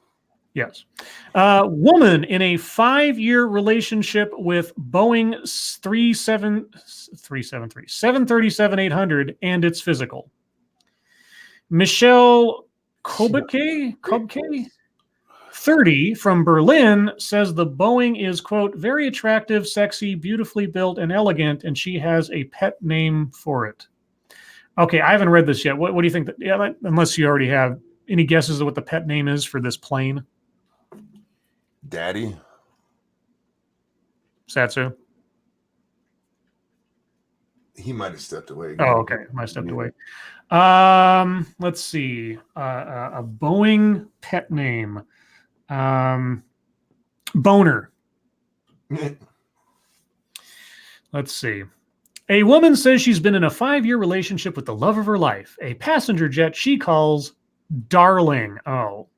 Yes. Woman in a 5-year relationship with Boeing 737-800 and it's physical. Michelle Kobke, 30, from Berlin, says the Boeing is, quote, very attractive, sexy, beautifully built, and elegant, and she has a pet name for it. Okay, I haven't read this yet. What do you think? Unless you already have. Any guesses of what the pet name is for this plane? Daddy. Satsu? He might have stepped away. Oh, okay. I stepped away. Let's see. A Boeing pet name. Boner. Let's see. A woman says she's been in a 5-year relationship with the love of her life, a passenger jet she calls Darling. Oh.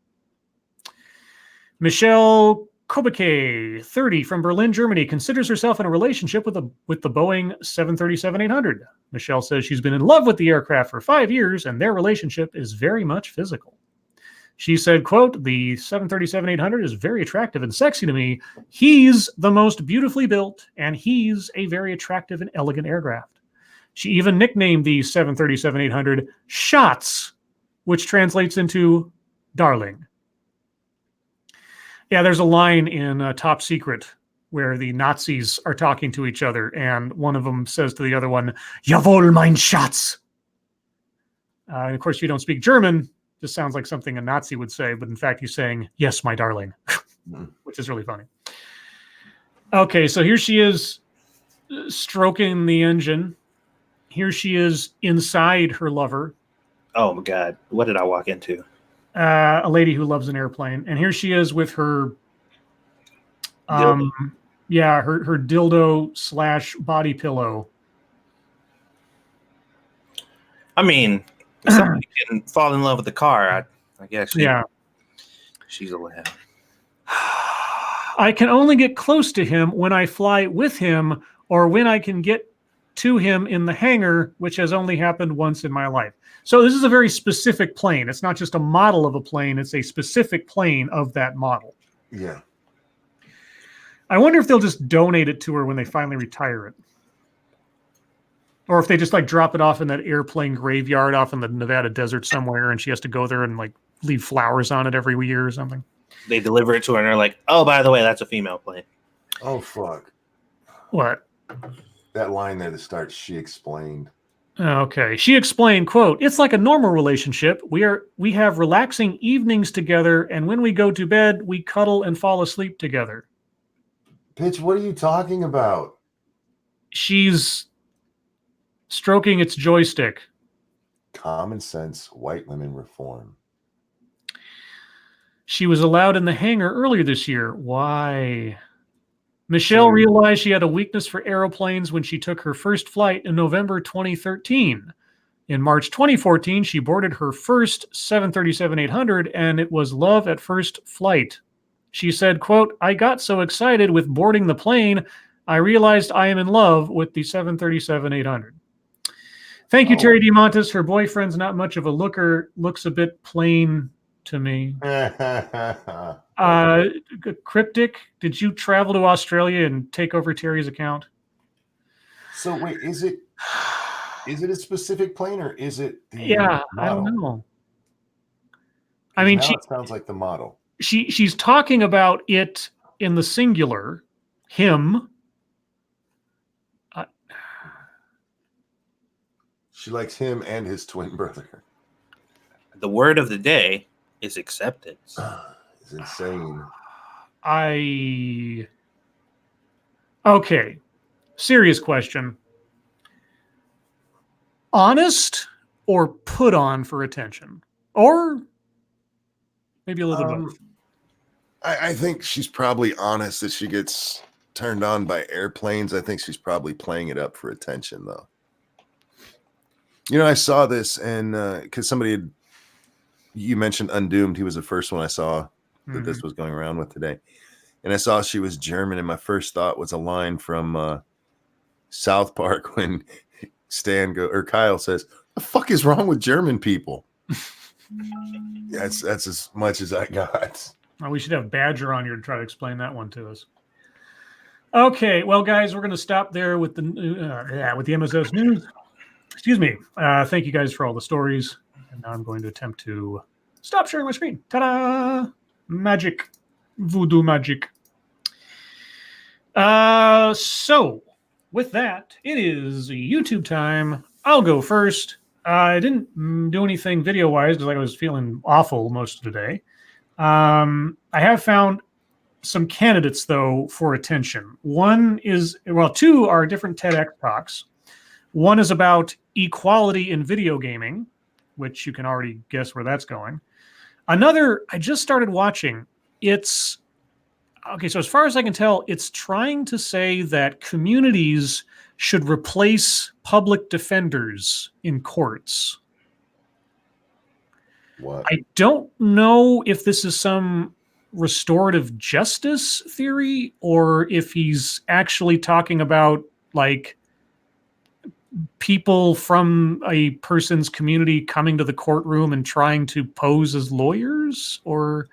Michelle Kobeke, 30, from Berlin, Germany, considers herself in a relationship with the Boeing 737-800. Michelle says she's been in love with the aircraft for 5 years, and their relationship is very much physical. She said, quote, the 737-800 is very attractive and sexy to me. He's the most beautifully built, and he's a very attractive and elegant aircraft. She even nicknamed the 737-800 Shots, which translates into darling. Yeah, there's a line in Top Secret where the Nazis are talking to each other, and one of them says to the other one, Jawohl, mein Schatz. And of course, if you don't speak German, this sounds like something a Nazi would say, but in fact, he's saying, yes, my darling, which is really funny. Okay, so here she is stroking the engine. Here she is inside her lover. Oh, my God. What did I walk into? A lady who loves an airplane. And here she is with her, Dildo. her dildo / body pillow. I mean, if somebody can fall in love with the car, I guess she's allowed. I can only get close to him when I fly with him or when I can get to him in the hangar, which has only happened once in my life. So this is a very specific plane. It's not just a model of a plane. It's a specific plane of that model. Yeah. I wonder if they'll just donate it to her when they finally retire it. Or if they just like drop it off in that airplane graveyard off in the Nevada desert somewhere and she has to go there and like leave flowers on it every year or something. They deliver it to her and they're like, oh, by the way, that's a female plane. Oh, fuck. What? That line there that starts, she explained. Okay. She explained, quote, it's like a normal relationship. We have relaxing evenings together, and when we go to bed, we cuddle and fall asleep together. Bitch, what are you talking about? She's stroking its joystick. Common sense, white women reform. She was allowed in the hangar earlier this year. Why? Michelle realized she had a weakness for aeroplanes when she took her first flight in November 2013. In March 2014, she boarded her first 737-800, and it was love at first flight. She said, quote, I got so excited with boarding the plane, I realized I am in love with the 737-800. Thank you, Terry DeMontis. Her boyfriend's not much of a looker, looks a bit plain to me. Cryptic, did you travel to Australia and take over Terry's account? So wait, is it a specific plane or is it the model? I don't know. I mean, it sounds like the model. She's talking about it in the singular, him. She likes him and his twin brother. The word of the day is acceptance. It's insane. Okay. Serious question. Honest or put on for attention? Or maybe a little bit both? I think she's probably honest that she gets turned on by airplanes. I think she's probably playing it up for attention, though. You know, I saw this and because you mentioned Undoomed. He was the first one I saw that this was going around with today. And I saw she was German. And my first thought was a line from South Park when Kyle says, the fuck is wrong with German people? That's as much as I got. Oh, we should have Badger on here to try to explain that one to us. Okay, well, guys, we're going to stop there with the MSS news. Excuse me. Thank you guys for all the stories. And now I'm going to attempt to stop sharing my screen. Ta-da! Magic. Voodoo magic. So, with that, it is YouTube time. I'll go first. I didn't do anything video-wise because I was feeling awful most of the day. I have found some candidates, though, for attention. Two are different TEDx talks. One is about equality in video gaming, which you can already guess where that's going. Another, I just started watching. It's okay. So as far as I can tell, it's trying to say that communities should replace public defenders in courts. What? I don't know if this is some restorative justice theory or if he's actually talking about like people from a person's community coming to the courtroom and trying to pose as lawyers, or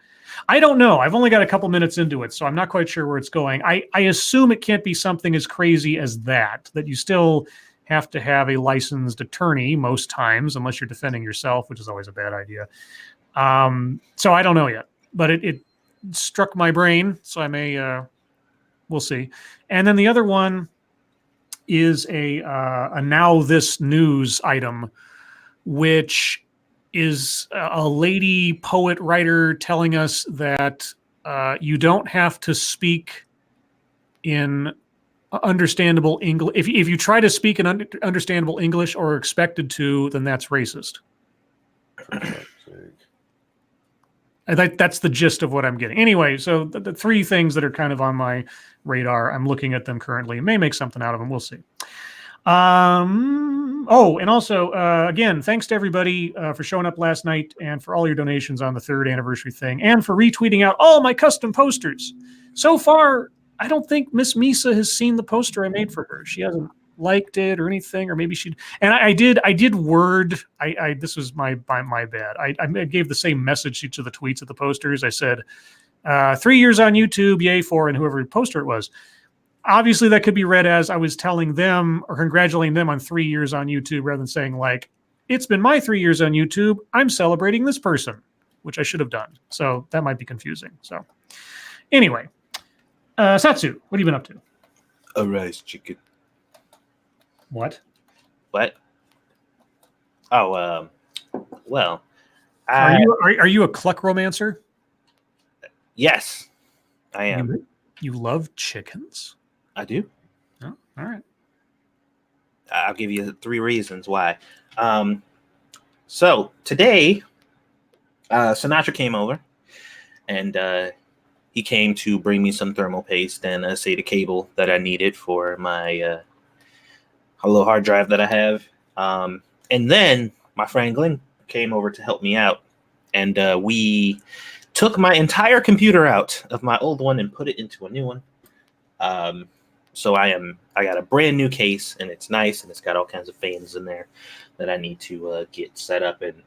I don't know. I've only got a couple minutes into it, so I'm not quite sure where it's going. I assume it can't be something as crazy as that you still have to have a licensed attorney most times, unless you're defending yourself, which is always a bad idea. So I don't know yet, but it struck my brain, so I may, we'll see. And then the other one is a Now This News item, which is a lady poet writer telling us that you don't have to speak in understandable English. If you try to speak in understandable English or are expected to, then that's racist. And that's the gist of what I'm getting. Anyway, so the three things that are kind of on my radar, I'm looking at them currently. May make something out of them. We'll see. And also, again, thanks to everybody for showing up last night and for all your donations on the 3rd anniversary thing and for retweeting out all my custom posters. So far, I don't think Miss Misa has seen the poster I made for her. She hasn't liked it or anything, or maybe she'd. And I did word. This was my bad. I gave the same message to each of the tweets of the posters. I said, 3 years on YouTube, yay for, and whoever poster it was. Obviously, that could be read as I was telling them or congratulating them on 3 years on YouTube rather than saying, like, it's been my 3 years on YouTube. I'm celebrating this person, which I should have done. So that might be confusing. So anyway, Satsu, what have you been up to? A rice chicken. What? What? Oh, well. Are you a cluckromancer? Yes, I am. You love chickens? I do. Oh, all right. I'll give you 3 reasons why. So today, Sinatra came over, and he came to bring me some thermal paste and a SATA cable that I needed for my little hard drive that I have. And then my friend Glenn came over to help me out, and we took my entire computer out of my old one and put it into a new one. So I got a brand new case, and it's nice, and it's got all kinds of fans in there that I need to get set up and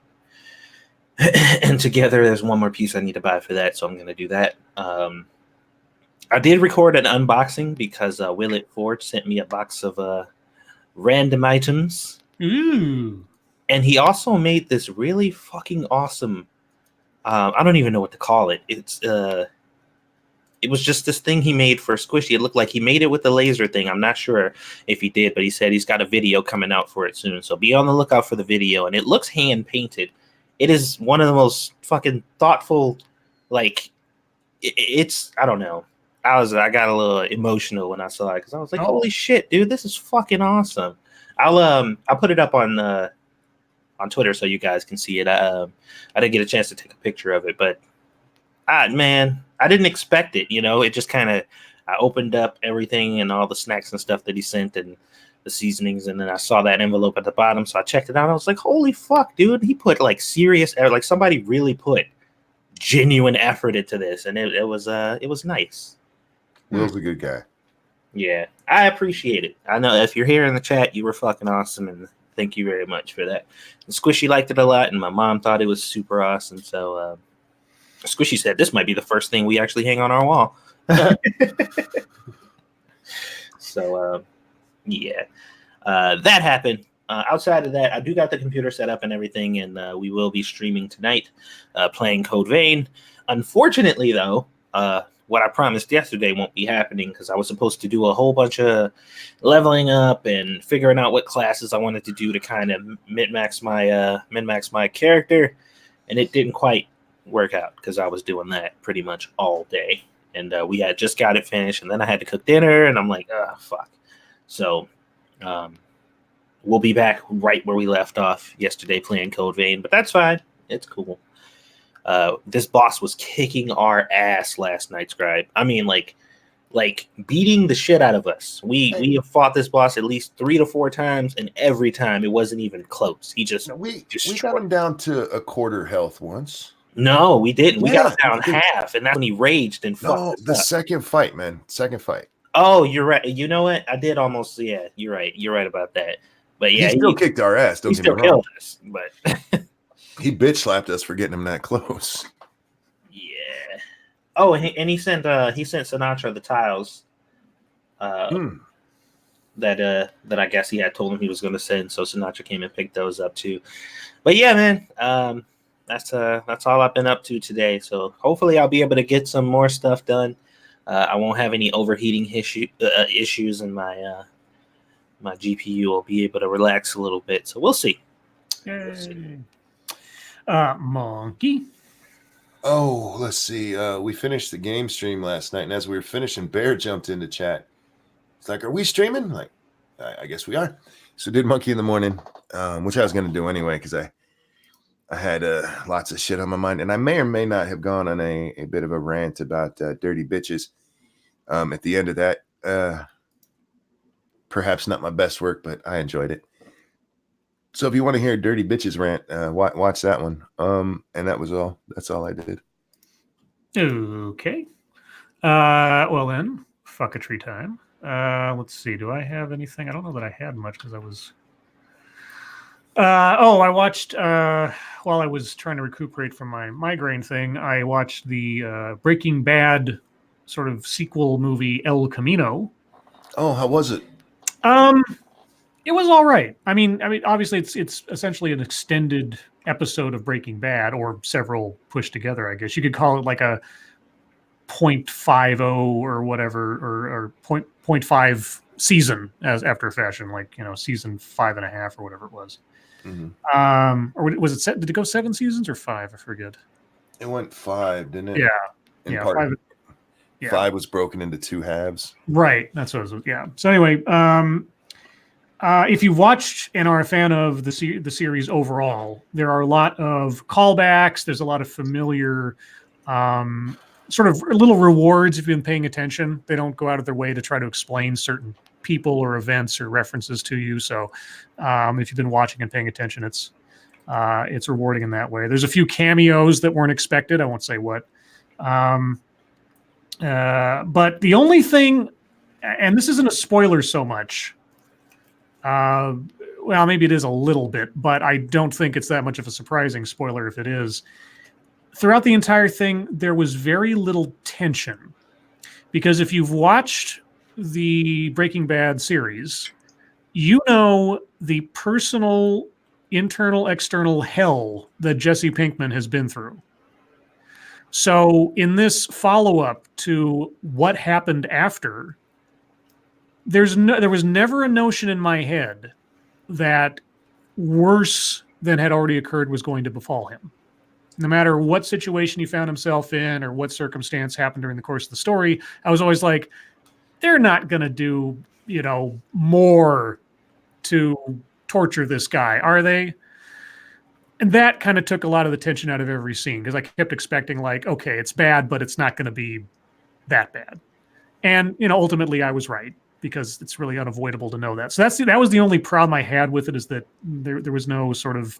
and together. There's one more piece I need to buy for that, so I'm going to do that. I did record an unboxing because Willett Ford sent me a box of random items. Ooh. And he also made this really fucking awesome. I don't even know what to call it. It was just this thing he made for Squishy. It looked like he made it with the laser thing. I'm not sure if he did, but he said he's got a video coming out for it soon. So be on the lookout for the video. And it looks hand painted. It is one of the most fucking thoughtful, like, it's, I don't know. I got a little emotional when I saw it because I was like, holy shit, dude, this is fucking awesome. I'll put it up on Twitter so you guys can see it. I didn't get a chance to take a picture of it, but man, I didn't expect it. You know, it just kind of, I opened up everything and all the snacks and stuff that he sent and the seasonings, and then I saw that envelope at the bottom, so I checked it out. I was like, holy fuck, dude, he put like serious, like somebody really put genuine effort into this, and it was nice. Will's a good guy. Yeah, I appreciate it. I know if you're here in the chat, you were fucking awesome, and thank you very much for that. And Squishy liked it a lot, and my mom thought it was super awesome. So Squishy said this might be the first thing we actually hang on our wall. So yeah, that happened. Outside of that, I do got the computer set up and everything, and we will be streaming tonight, playing Code Vein. Unfortunately, though, what I promised yesterday won't be happening because I was supposed to do a whole bunch of leveling up and figuring out what classes I wanted to do to kind of min-max my character, and it didn't quite work out because I was doing that pretty much all day. And we had just got it finished, and then I had to cook dinner, and I'm like, fuck. So we'll be back right where we left off yesterday playing Code Vein, but that's fine. It's cool. This boss was kicking our ass last night, Scribe. I mean, like beating the shit out of us. We have fought this boss at least 3 to 4 times, and every time it wasn't even close. He just we got him down to a quarter health once. No, we didn't. We got him Yeah, down half, and that's when he raged and fucked us the up. second fight, man. Second fight. Oh, you're right. You know what? I did almost. Yeah, you're right. You're right about that. But yeah, he still kicked our ass. Don't he get me still wrong. killed us. But He bitch slapped us for getting him that close. yeah. Oh, and he sent Sinatra the tiles. That I guess he had told him he was going to send. So Sinatra came and picked those up too. But yeah, man. That's all I've been up to today. So hopefully I'll be able to get some more stuff done. I won't have any overheating issues, and my GPU will be able to relax a little bit. So we'll see. Monkey. Oh, let's see. We finished the game stream last night, and as we were finishing, Bear jumped into chat. It's like, "Are we streaming?" Like, I guess we are. So did Monkey in the morning, which I was going to do anyway because I had lots of shit on my mind, and I may or may not have gone on a bit of a rant about dirty bitches at the end of that. Perhaps not my best work, but I enjoyed it. So if you want to hear dirty bitches rant, watch that one. And that was all. That's all I did. Okay. Well then, fuckatry time. Let's see. Do I have anything? I don't know that I had much because I was... I watched, while I was trying to recuperate from my migraine thing, I watched the Breaking Bad sort of sequel movie, El Camino. Oh, how was it? It was all right. I mean, obviously it's essentially an extended episode of Breaking Bad, or several pushed together, I guess. You could call it like a 0.50 or whatever, or 0.5 season as after fashion, like, season 5.5 or whatever it was. Mm-hmm. Or was it set? Did it go 7 seasons or 5? I forget. It went 5, didn't it? Yeah. 5. Yeah. 5 was broken into 2 halves. Right. That's what it was. Yeah. So anyway, if you've watched and are a fan of the series overall, there are a lot of callbacks. There's a lot of familiar sort of little rewards if you've been paying attention. They don't go out of their way to try to explain certain people or events or references to you. So if you've been watching and paying attention, it's rewarding in that way. There's a few cameos that weren't expected. I won't say what. But the only thing, and this isn't a spoiler so much, well, maybe it is a little bit, but I don't think it's that much of a surprising spoiler if it is. Throughout the entire thing, there was very little tension. Because if you've watched the Breaking Bad series, you know the personal, internal, external hell that Jesse Pinkman has been through. So in this follow-up to what happened after, there was never a notion in my head that worse than had already occurred was going to befall him. No matter what situation he found himself in or what circumstance happened during the course of the story, I was always like, they're not going to do, more to torture this guy, are they? And that kind of took a lot of the tension out of every scene because I kept expecting, like, okay, it's bad, but it's not going to be that bad. And, ultimately I was right because it's really unavoidable to know that. So that was the only problem I had with it, is that there was no sort of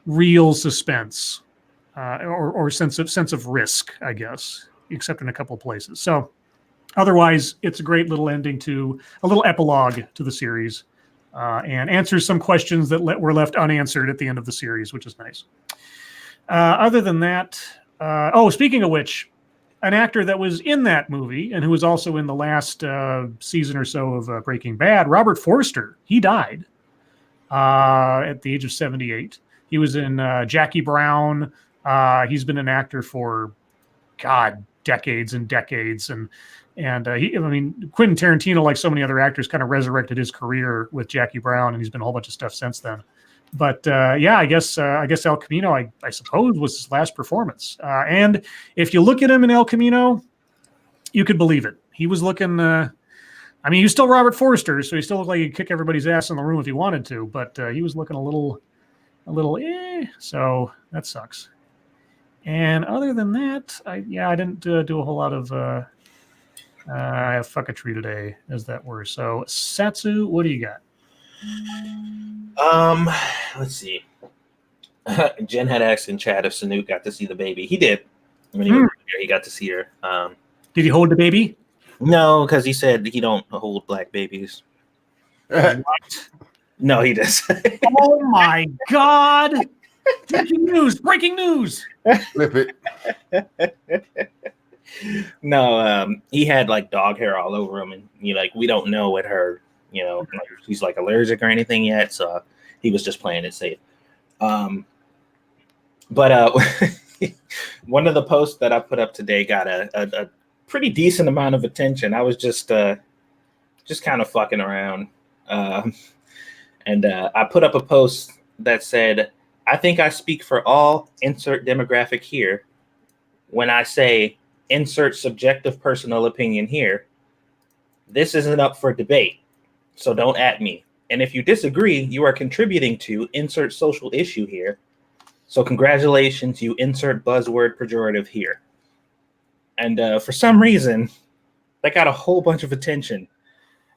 real suspense or sense of risk, I guess, except in a couple of places. So otherwise, it's a great little ending to a little epilogue to the series, and answers some questions that were left unanswered at the end of the series, which is nice. Other than that, speaking of which, an actor that was in that movie and who was also in the last season or so of Breaking Bad, Robert Forster, he died at the age of 78. He was in Jackie Brown. He's been an actor for, God, decades and decades. And I mean, Quentin Tarantino, like so many other actors, kind of resurrected his career with Jackie Brown, and he's been a whole bunch of stuff since then. But yeah, I guess El Camino, I suppose, was his last performance. And if you look at him in El Camino, you could believe it. He was looking. I mean, he was still Robert Forster, so he still looked like he'd kick everybody's ass in the room if he wanted to. But he was looking a little. So that sucks. And other than that, I didn't do a whole lot of fucketry today, as that were. So Satsu, what do you got? Let's see. Jen had asked in chat if Sanook got to see the baby. He did. When he was here, he got to see her. Did he hold the baby? No, because he said he don't hold black babies. What? No, he does. Oh my God! Breaking news! Breaking news! Flip it. No, he had like dog hair all over him, and we don't know what her, like, she's like allergic or anything yet, so he was just playing it safe. But one of the posts that I put up today got a pretty decent amount of attention. I was just kind of fucking around, and I put up a post that said, "I think I speak for all insert demographic here when I say insert subjective personal opinion here. This isn't up for debate, so don't at me. And if you disagree, you are contributing to insert social issue here. So congratulations, you insert buzzword pejorative here." And for some reason, that got a whole bunch of attention.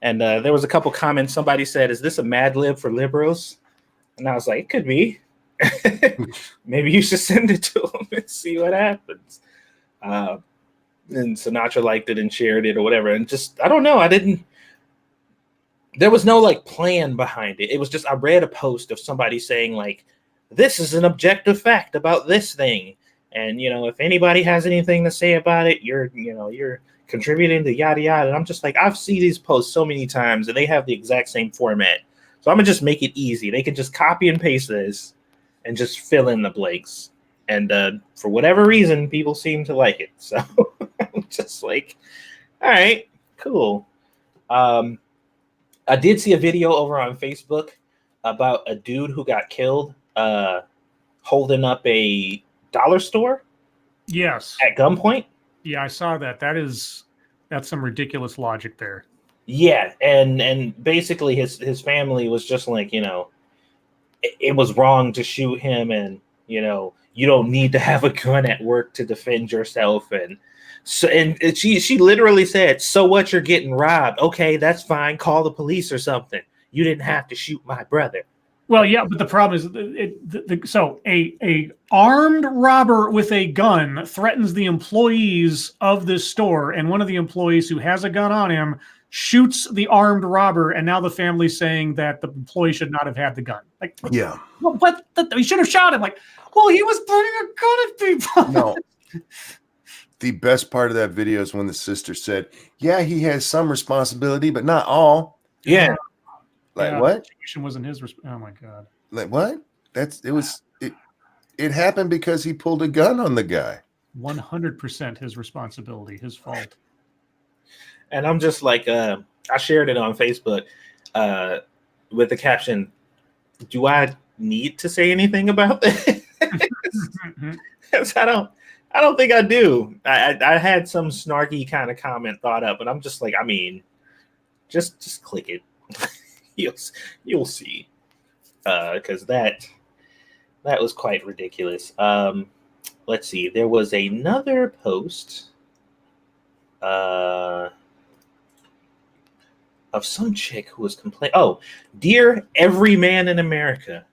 And there was a couple comments. Somebody said, "Is this a Mad Lib for liberals?" And I was like, it could be. Maybe you should send it to them and see what happens. And Sinatra liked it and shared it or whatever. And just, I don't know. There was no like plan behind it. It was just, I read a post of somebody saying like, this is an objective fact about this thing. And, if anybody has anything to say about it, you're contributing to yada yada. And I'm just like, I've seen these posts so many times and they have the exact same format. So I'm gonna just make it easy. They can just copy and paste this and just fill in the blanks. And for whatever reason, people seem to like it. So I'm just like, all right, cool. I did see a video over on Facebook about a dude who got killed holding up a dollar store. Yes. At gunpoint. Yeah, I saw that. That's some ridiculous logic there. Yeah, and basically his family was just like, it was wrong to shoot him, and you don't need to have a gun at work to defend yourself. And so, and she literally said, "So what? You're getting robbed. Okay, that's fine. Call the police or something. You didn't have to shoot my brother." Well, yeah, but the problem is, so a armed robber with a gun threatens the employees of this store, and one of the employees who has a gun on him shoots the armed robber, and now the family's saying that the employee should not have had the gun. Like, yeah, what? He should have shot him. Like, well, he was pointing a gun at people. No. The best part of that video is when the sister said, "Yeah, he has some responsibility, but not all." Yeah. Like, what? The situation wasn't his. Oh my God. Like, what? It happened because he pulled a gun on the guy. 100% his responsibility, his fault. And I'm just like, I shared it on Facebook with the caption, "Do I need to say anything about this?" Because I don't think I do. I had some snarky kind of comment thought up, but I'm just like, I mean, just click it. You'll see. Because that was quite ridiculous. Let's see. There was another post of some chick who was complaining. Oh, "Dear every man in America,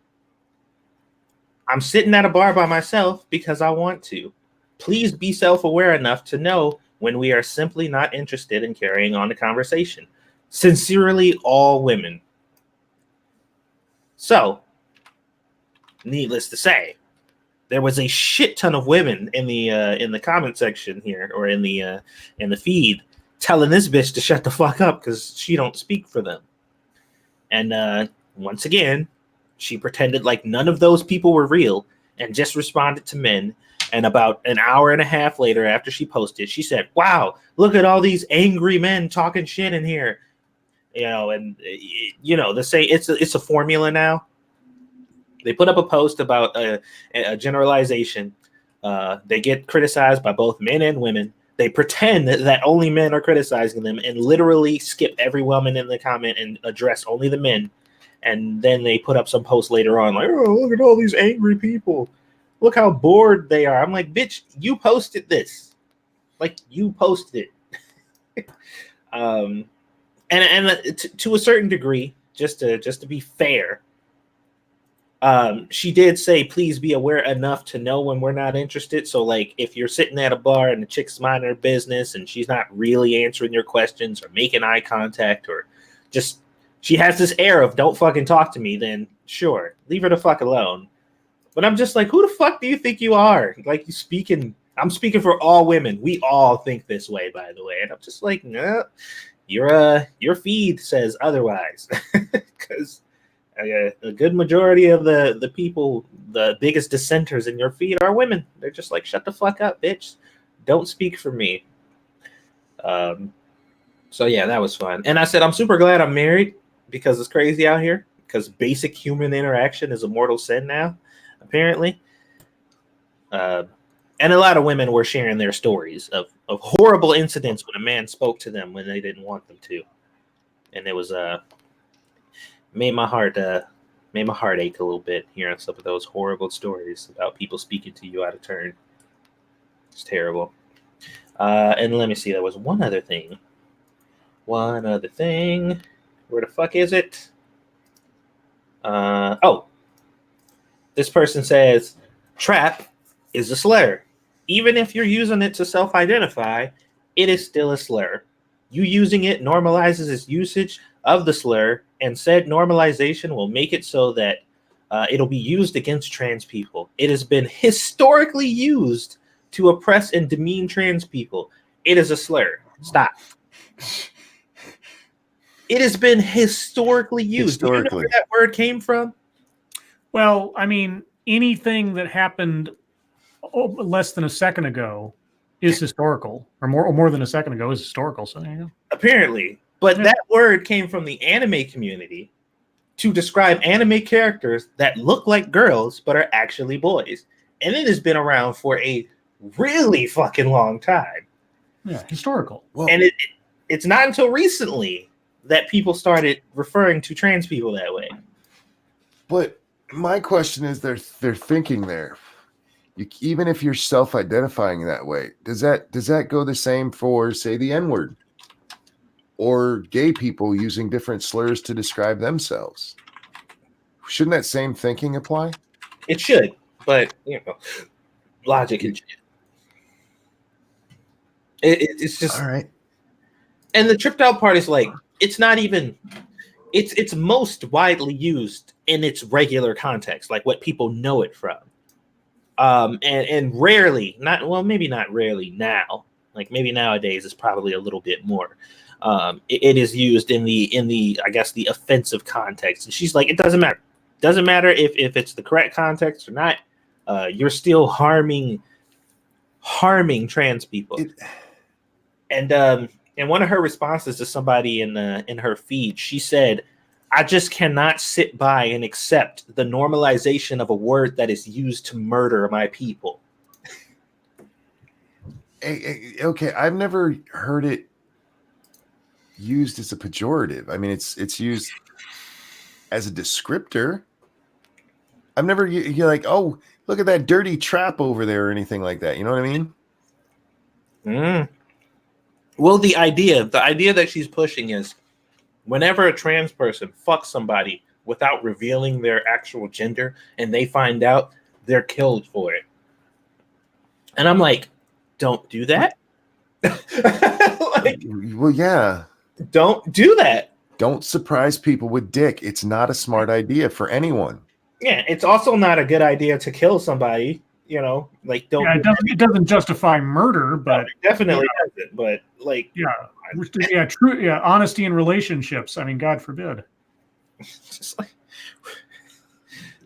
I'm sitting at a bar by myself because I want to. Please be self-aware enough to know when we are simply not interested in carrying on the conversation. Sincerely, all women." So, needless to say, there was a shit ton of women in the comment section here, or in the feed, telling this bitch to shut the fuck up because she don't speak for them. And once again, she pretended like none of those people were real and just responded to men And about an hour and a half later, after she posted, she said, "Wow, look at all these angry men talking shit in here." And they say it's a formula now. They put up a post about a generalization. They get criticized by both men and women. They pretend that only men are criticizing them and literally skip every woman in the comment and address only the men. And then they put up some post later on like, "Oh, look at all these angry people. Look how bored they are." I'm like, bitch, you posted this. Like, you posted it. And to a certain degree, just to be fair, she did say, "Please be aware enough to know when we're not interested." So, like, if you're sitting at a bar and the chick's minding her business and she's not really answering your questions or making eye contact, or just she has this air of "don't fucking talk to me," then sure, leave her the fuck alone. But I'm just like, who the fuck do you think you are? Like, I'm speaking for all women. We all think this way, by the way. And I'm just like, no, your feed says otherwise, because a good majority of the people, the biggest dissenters in your feed are women. They're just like, shut the fuck up, bitch. Don't speak for me. So yeah, that was fun. And I said, I'm super glad I'm married because it's crazy out here, because basic human interaction is a mortal sin now, apparently. And a lot of women were sharing their stories of horrible incidents when a man spoke to them when they didn't want them to. And it was made my heart ache a little bit hearing some of those horrible stories about people speaking to you out of turn. It's terrible. And let me see, there was one other thing. Where the fuck is it? This person says, "Trap is a slur. Even if you're using it to self-identify, it is still a slur. You using it normalizes its usage of the slur, and said normalization will make it so that it'll be used against trans people. It has been historically used to oppress and demean trans people. It is a slur. Stop." It has been historically used. Do you know where that word came from? Well, I mean, anything that happened less than a second ago is historical, or more than a second ago is historical. So there you go. Apparently. But that word came from the anime community to describe anime characters that look like girls but are actually boys. And it has been around for a really fucking long time. Yeah, historical. Well, and it's not until recently that people started referring to trans people that way. But my question is, they're thinking there. Even if you're self-identifying that way, does that go the same for, say, the N-word or gay people using different slurs to describe themselves? Shouldn't that same thinking apply? It should, but logic and shit. It's just all right. And the tripped out part is like, it's not even. It's most widely used in its regular context, like what people know it from. And rarely, maybe not rarely now, like maybe nowadays it's probably a little bit more. It is used in the I guess the offensive context. And she's like, it doesn't matter. Doesn't matter if it's the correct context or not. You're still harming trans people. And one of her responses to somebody in her feed, she said, "I just cannot sit by and accept the normalization of a word that is used to murder my people." Okay, I've never heard it used as a pejorative. I mean, it's used as a descriptor. I've never you're like, "Oh, look at that dirty trap over there," or anything like that. You know what I mean? Well, the idea that she's pushing is, whenever a trans person fucks somebody without revealing their actual gender and they find out, they're killed for it. And I'm like, don't do that. Well, yeah. Don't do that. Don't surprise people with dick. It's not a smart idea for anyone. Yeah, it's also not a good idea to kill somebody. Like, don't. Yeah, it doesn't justify murder, but no, it definitely doesn't. But like, true. Yeah, honesty in relationships. I mean, God forbid. Just like,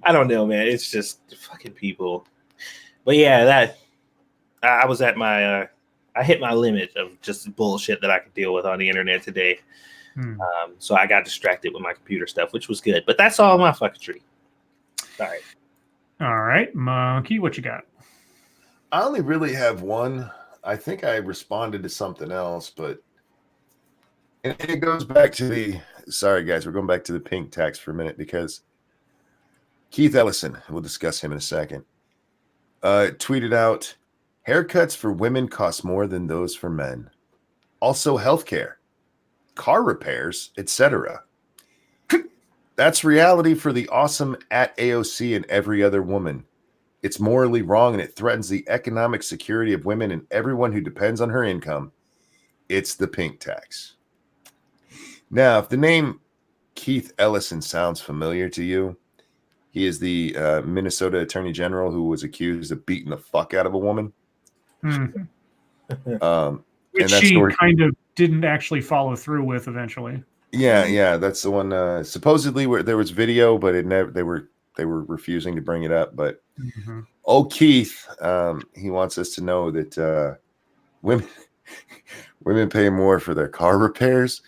I don't know, man. It's just fucking people. But yeah, I was at my I hit my limit of just bullshit that I could deal with on the internet today. So I got distracted with my computer stuff, which was good. But that's all my fucketry. Sorry. All right, Monkey, what you got? I only really have one. I think I responded to something else, but it goes back to the. Sorry, guys, we're going back to the pink tax for a minute because Keith Ellison, we'll discuss him in a second, tweeted out, haircuts for women cost more than those for men. Also, healthcare, car repairs, etc. That's reality for the awesome at AOC and every other woman. It's morally wrong and it threatens the economic security of women and everyone who depends on her income. It's the pink tax. Now, if the name Keith Ellison sounds familiar to you, he is the Minnesota Attorney General who was accused of beating the fuck out of a woman. Which she kind of didn't actually follow through with eventually. Yeah, that's the one. Supposedly, where there was video, but it never. They were refusing to bring it up. But Keith, he wants us to know that women pay more for their car repairs.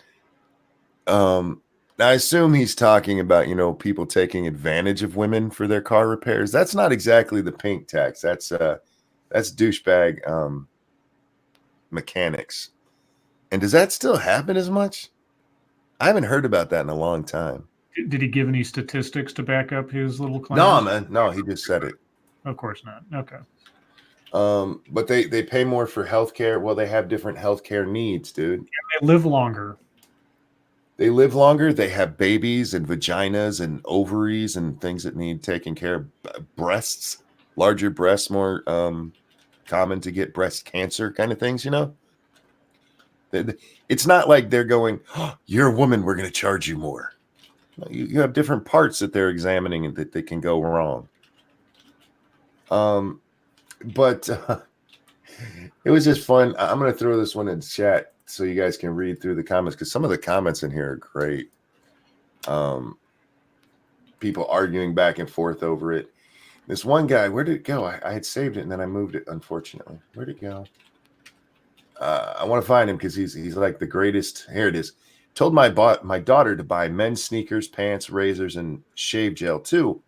I assume he's talking about people taking advantage of women for their car repairs. That's not exactly the pink tax. That's douchebag mechanics. And does that still happen as much? I haven't heard about that in a long time. Did he give any statistics to back up his little claim? No, man. No, he just said it. Of course not. Okay. But they pay more for healthcare. Well, they have different healthcare needs, dude. Yeah, they live longer. They live longer. They have babies and vaginas and ovaries and things that need taken care of. Breasts, larger breasts, more common to get breast cancer kind of things, It's not like they're going, oh, you're a woman, we're going to charge you more. You have different parts that they're examining and that they can go wrong. But it was just fun. I'm going to throw this one in chat so you guys can read through the comments because some of the comments in here are great. People arguing back and forth over it. This one guy, where did it go? I had saved it and then I moved it, unfortunately. Where'd it go? I want to find him because he's like the greatest. Here it is. Told my daughter to buy men's sneakers, pants, razors, and shave gel too.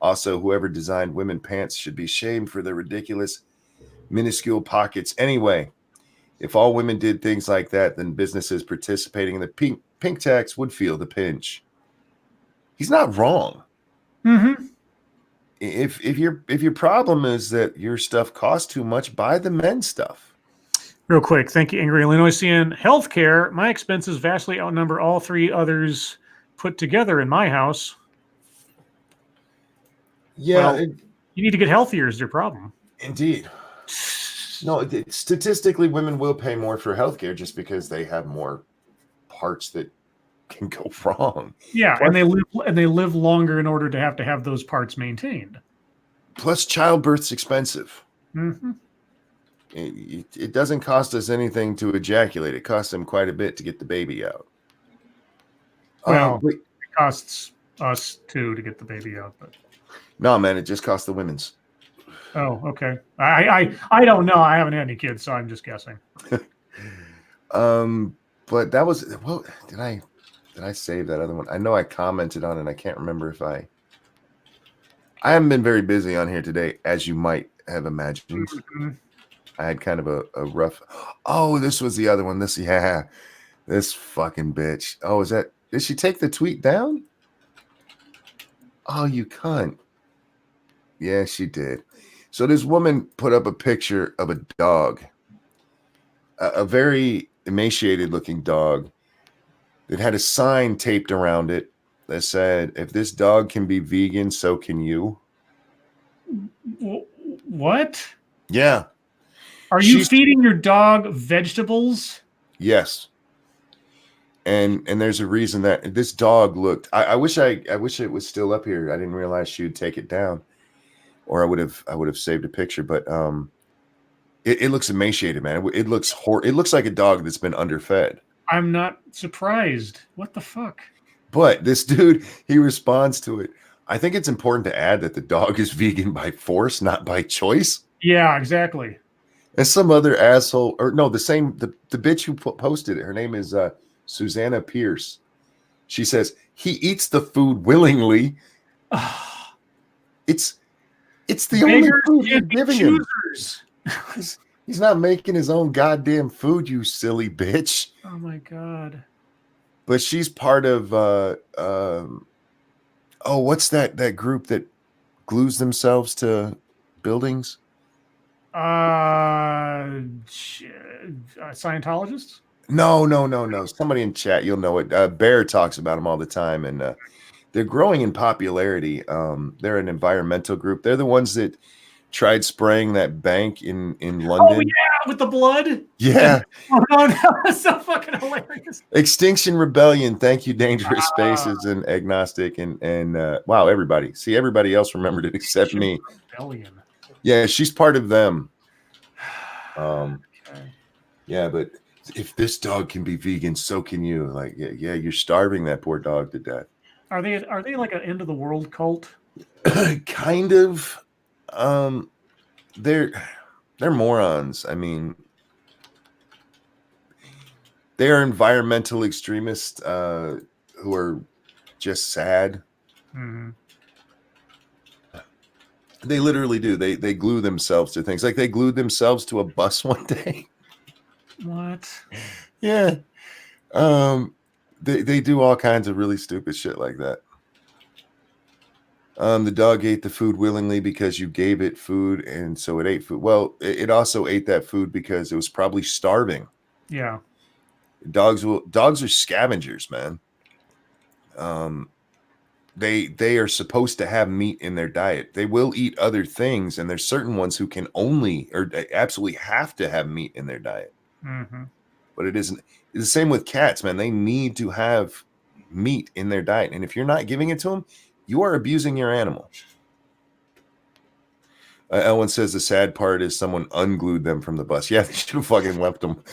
Also, whoever designed women pants should be shamed for their ridiculous, minuscule pockets. Anyway, if all women did things like that, then businesses participating in the pink tax would feel the pinch. He's not wrong. Mm-hmm. If your problem is that your stuff costs too much, buy the men's stuff. Real quick, thank you, Angry Illinoisian. Healthcare, my expenses vastly outnumber all three others put together in my house. Yeah, well, you need to get healthier is your problem. Indeed. No, statistically, women will pay more for healthcare just because they have more parts that can go wrong. Yeah, plus, and they live longer in order to have those parts maintained. Plus, childbirth's expensive. Mm-hmm. It doesn't cost us anything to ejaculate. It costs them quite a bit to get the baby out. Well, it costs us too to get the baby out, but no, man, it just costs the women's. Oh, okay. I don't know. I haven't had any kids, so I'm just guessing. But that was well. Did I save that other one? I know I commented on it. I can't remember if I haven't been very busy on here today, as you might have imagined. Mm-hmm. I had kind of a rough. Oh, this was the other one. This fucking bitch. Oh, did she take the tweet down? Oh, you cunt. Yeah, she did. So this woman put up a picture of a dog, a very emaciated looking dog that had a sign taped around it that said, if this dog can be vegan, so can you. What? Yeah. Are you feeding your dog vegetables? Yes. And there's a reason that this dog looked. I wish it was still up here. I didn't realize she would take it down, or I would have saved a picture. But it looks emaciated, man. It looks like a dog that's been underfed. I'm not surprised. What the fuck? But this dude, he responds to it. I think it's important to add that the dog is vegan by force, not by choice. Yeah, exactly. And some other asshole, or no, the bitch who posted it. Her name is Susanna Pierce. She says he eats the food willingly. It's the only food you're giving him. He's not making his own goddamn food, you silly bitch. Oh my god. But she's part of what's that group that glues themselves to buildings? Scientologists? No. Somebody in chat, you'll know it. Bear talks about them all the time, and they're growing in popularity. They're an environmental group. They're the ones that tried spraying that bank in London. Oh yeah, with the blood. Yeah. Oh no, that's so fucking hilarious. Extinction Rebellion. Thank you, Dangerous Spaces and Agnostic and wow, everybody. See, everybody else remembered it except me. Rebellion. Yeah, she's part of them. Okay. Yeah, but if this dog can be vegan, so can you. Like, yeah, you're starving that poor dog to death. Are they like an end of the world cult? Kind of. They're morons. I mean, they are environmental extremists who are just sad. Mm-hmm. They literally do. They glue themselves to things. Like they glued themselves to a bus one day. What? Yeah. They do all kinds of really stupid shit like that. The dog ate the food willingly because you gave it food, and so it ate food. Well, it also ate that food because it was probably starving. Yeah. Dogs are scavengers, man. They are supposed to have meat in their diet. They will eat other things, and there's certain ones who can only or absolutely have to have meat in their diet. Mm-hmm. But it isn't. It's the same with cats, man. They need to have meat in their diet, and if you're not giving it to them, you are abusing your animal. Ellen says the sad part is someone unglued them from the bus. Yeah, they should have fucking left them.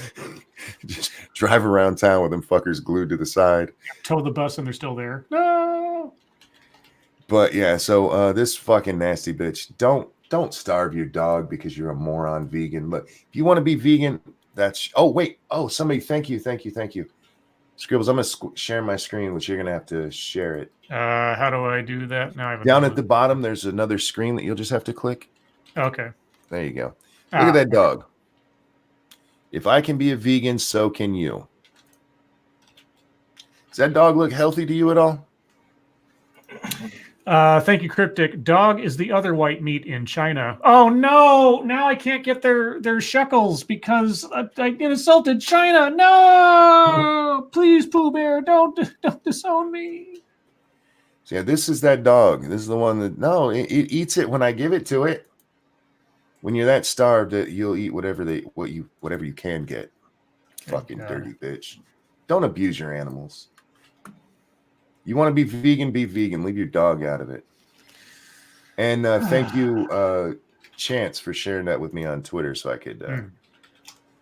Just drive around town with them fuckers glued to the side. Tow the bus and they're still there. No. But yeah, so this fucking nasty bitch. Don't starve your dog because you're a moron vegan. But if you want to be vegan, that's. Oh wait. Oh, somebody. Thank you. Scribbles, I'm gonna share my screen, which you're gonna have to share it. How do I do that now? Down at the bottom, there's another screen that you'll just have to click. Okay. There you go. Look at that dog. If I can be a vegan, so can you. Does that dog look healthy to you at all? Thank you, Cryptic. Dog is the other white meat in China. Oh no! Now I can't get their shekels because I insulted China. No! Please, Pooh Bear, don't disown me. So yeah, this is that dog. This is the one that it eats it when I give it to it. When you're that starved, that you'll eat whatever you can get. Fucking dirty bitch. Don't abuse your animals. You want to be vegan, be vegan. Leave your dog out of it. And thank you, Chance, for sharing that with me on Twitter so I could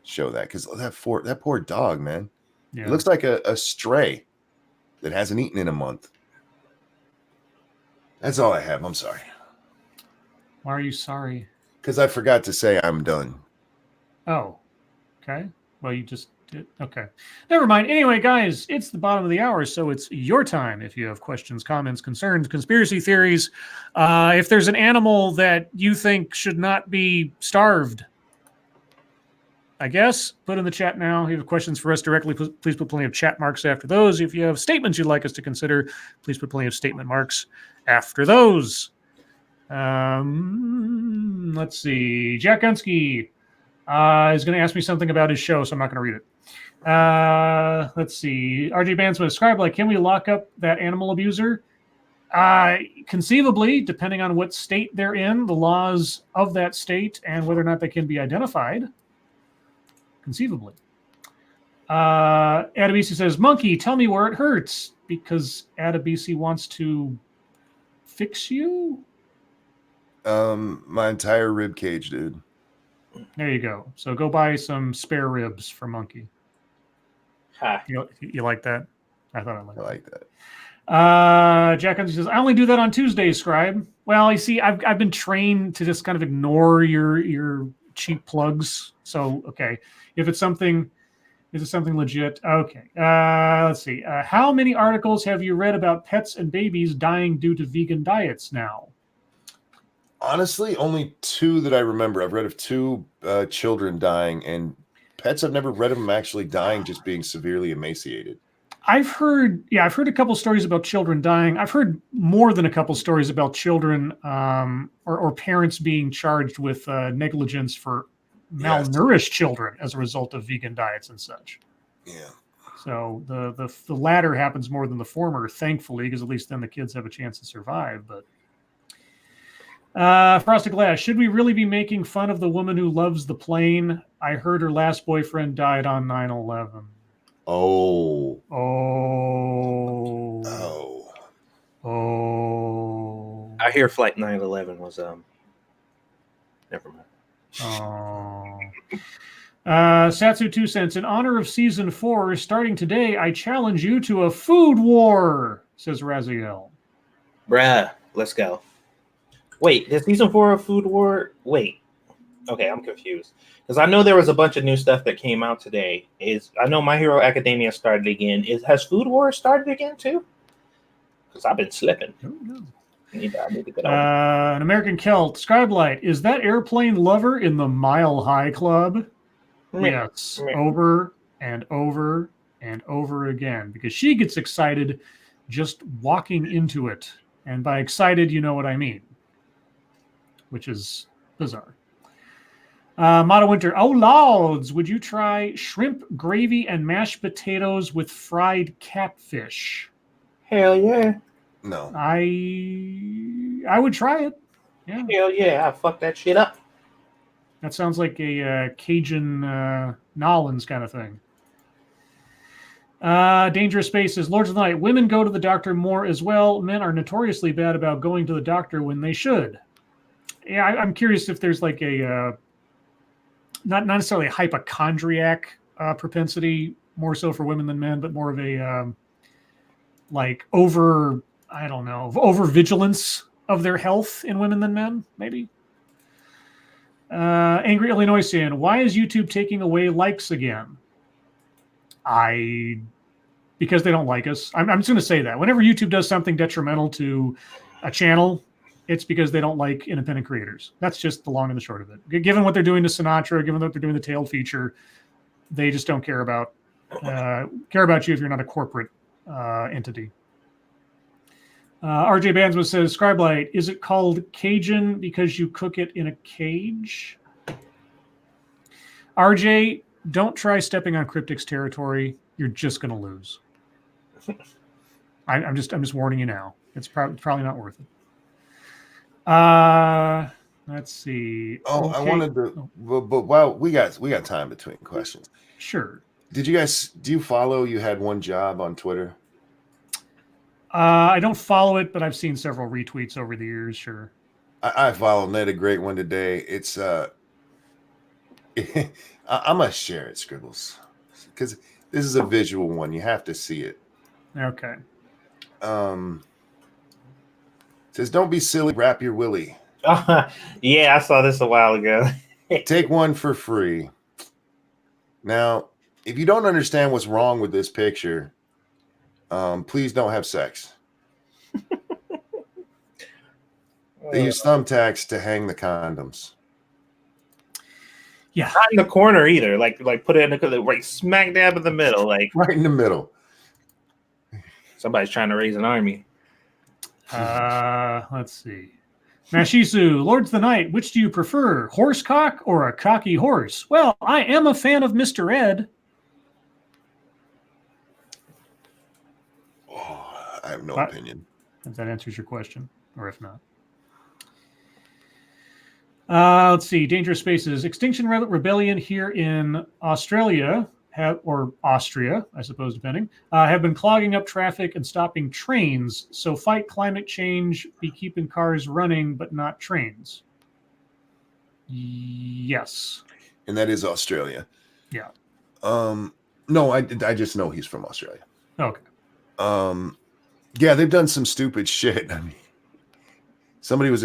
show that. Because that poor dog, man. Yeah. It looks like a stray that hasn't eaten in a month. That's all I have. I'm sorry. Why are you sorry? Because I forgot to say I'm done. Oh, okay. Well, you just did. Okay. Never mind. Anyway, guys, it's the bottom of the hour, so it's your time. If you have questions, comments, concerns, conspiracy theories, if there's an animal that you think should not be starved, I guess, put in the chat now. If you have questions for us directly, please put plenty of chat marks after those. If you have statements you'd like us to consider, please put plenty of statement marks after those. Let's see. Jack Gunsky is going to ask me something about his show, so I'm not going to read it. Let's see. RJ Bandsmith, Scribe, like, can we lock up that animal abuser? Conceivably, depending on what state they're in, the laws of that state, and whether or not they can be identified. Conceivably. Adabisi says, Monkey, tell me where it hurts, because Adabisi wants to fix you? My entire rib cage, dude. There you go. So go buy some spare ribs for Monkey. Ha. You like that? I thought I liked I like that. Jack Hunter says, I only do that on Tuesdays, Scribe. Well, you see, I've been trained to just kind of ignore your cheap plugs. So okay, if it's something. Is it something legit? Okay. Let's see. How many articles have you read about pets and babies dying due to vegan diets now? Honestly, only 2 that I remember. I've read of 2 children dying, and pets. I've never read of them actually dying, just being severely emaciated. I've heard a couple stories about children dying. I've heard more than a couple stories about children or parents being charged with negligence for malnourished children as a result of vegan diets and such. Yeah. So the latter happens more than the former, thankfully, because at least then the kids have a chance to survive. But Frosted Glass, should we really be making fun of the woman who loves the plane? I heard her last boyfriend died on 9/11. Oh. Oh. I hear Flight 911 was never mind. Oh. Satsu 2 cents. In honor of season 4, starting today, I challenge you to a food war, says Raziel. Bruh, let's go. Wait, is season 4 of Food War? Wait. Okay, I'm confused. Because I know there was a bunch of new stuff that came out today. I know My Hero Academia started again. Has Food War started again too? Because I've been slipping. I need to get on. An American Celt. Scribe Light. Is that airplane lover in the Mile High Club? Yes. Over and over and over again. Because she gets excited just walking into it. And by excited, you know what I mean. Which is bizarre. Mata Winter. Oh, Lords. Would you try shrimp gravy and mashed potatoes with fried catfish? Hell yeah. No. I would try it. Yeah. Hell yeah. I fuck that shit up. That sounds like a Cajun Nolans kind of thing. Dangerous Spaces. Lords of the Night. Women go to the doctor more as well. Men are notoriously bad about going to the doctor when they should. Yeah, I'm curious if there's like a not necessarily a hypochondriac propensity, more so for women than men, but more of a like over vigilance of their health in women than men, maybe. Angry Illinoisian, why is YouTube taking away likes again? Because they don't like us. I'm just going to say that. Whenever YouTube does something detrimental to a channel, it's because they don't like independent creators. That's just the long and the short of it. Given what they're doing to Sinatra, given what they're doing to the tailed feature, they just don't care about you if you're not a corporate entity. RJ Bandsman says, Scribe Light, is it called Cajun because you cook it in a cage? RJ, don't try stepping on Cryptic's territory. You're just going to lose. I'm just warning you now. It's probably not worth it. Let's see. Oh, okay. I wanted to, but wow, we got time between questions. Sure. Do you follow You Had One Job on Twitter? I don't follow it, but I've seen several retweets over the years. Sure. I follow, and they had a great one today. It's I'm gonna share it, Scribbles, because this is a visual one. You have to see it. Okay. Says, don't be silly, wrap your willy. Yeah, I saw this a while ago. Take one for free. Now, if you don't understand what's wrong with this picture, please don't have sex. They use thumbtacks to hang the condoms. Yeah. Not in the corner either. Like put it in the right smack dab in the middle. Like right in the middle. Somebody's trying to raise an army. Let's see. Mashisu, Lords of the Night, which do you prefer, horsecock or a cocky horse? Well, I am a fan of Mr. Ed. Oh, I have no opinion. If that answers your question, or if not. Let's see. Dangerous Spaces. Extinction Rebellion here in Australia, or Austria, I suppose, depending, have been clogging up traffic and stopping trains. So fight climate change, be keeping cars running, but not trains. Yes. And that is Australia. Yeah. No, I just know he's from Australia. Okay. Yeah, they've done some stupid shit. I mean, somebody was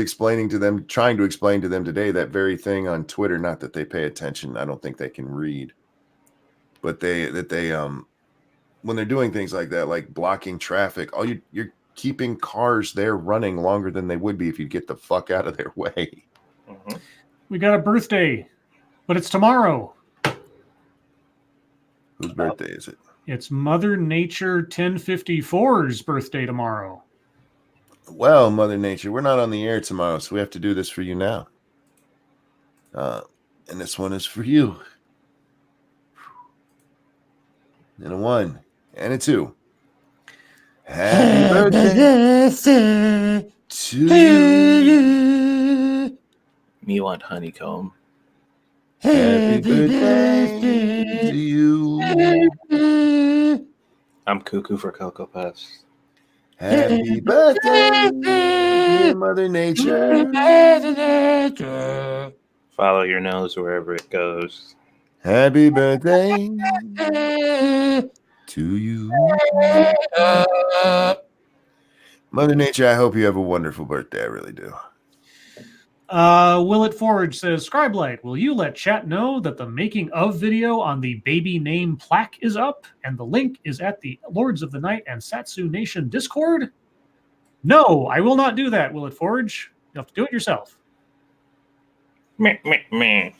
trying to explain to them today that very thing on Twitter. Not that they pay attention. I don't think they can read, but they when they're doing things like that, like blocking traffic, you're keeping cars there running longer than they would be if you get the fuck out of their way. Mhm. We got a birthday, but it's tomorrow. Whose birthday is it? It's Mother Nature 1054's birthday tomorrow. Well, Mother Nature, we're not on the air tomorrow, so we have to do this for you now. And this one is for you. And a 1 and a 2. Happy birthday to you. You want honeycomb? Happy birthday to you. I'm cuckoo for Cocoa Puffs. Happy birthday, dear Mother Nature. Follow your nose wherever it goes. Happy birthday to you. Mother Nature, I hope you have a wonderful birthday. I really do. Will It Forge says, Scribe Light, will you let chat know that the making of video on the baby name plaque is up and the link is at the Lords of the Night and Satsu Nation Discord? No, I will not do that, Will It Forge. You'll have to do it yourself. Meh, meh, meh.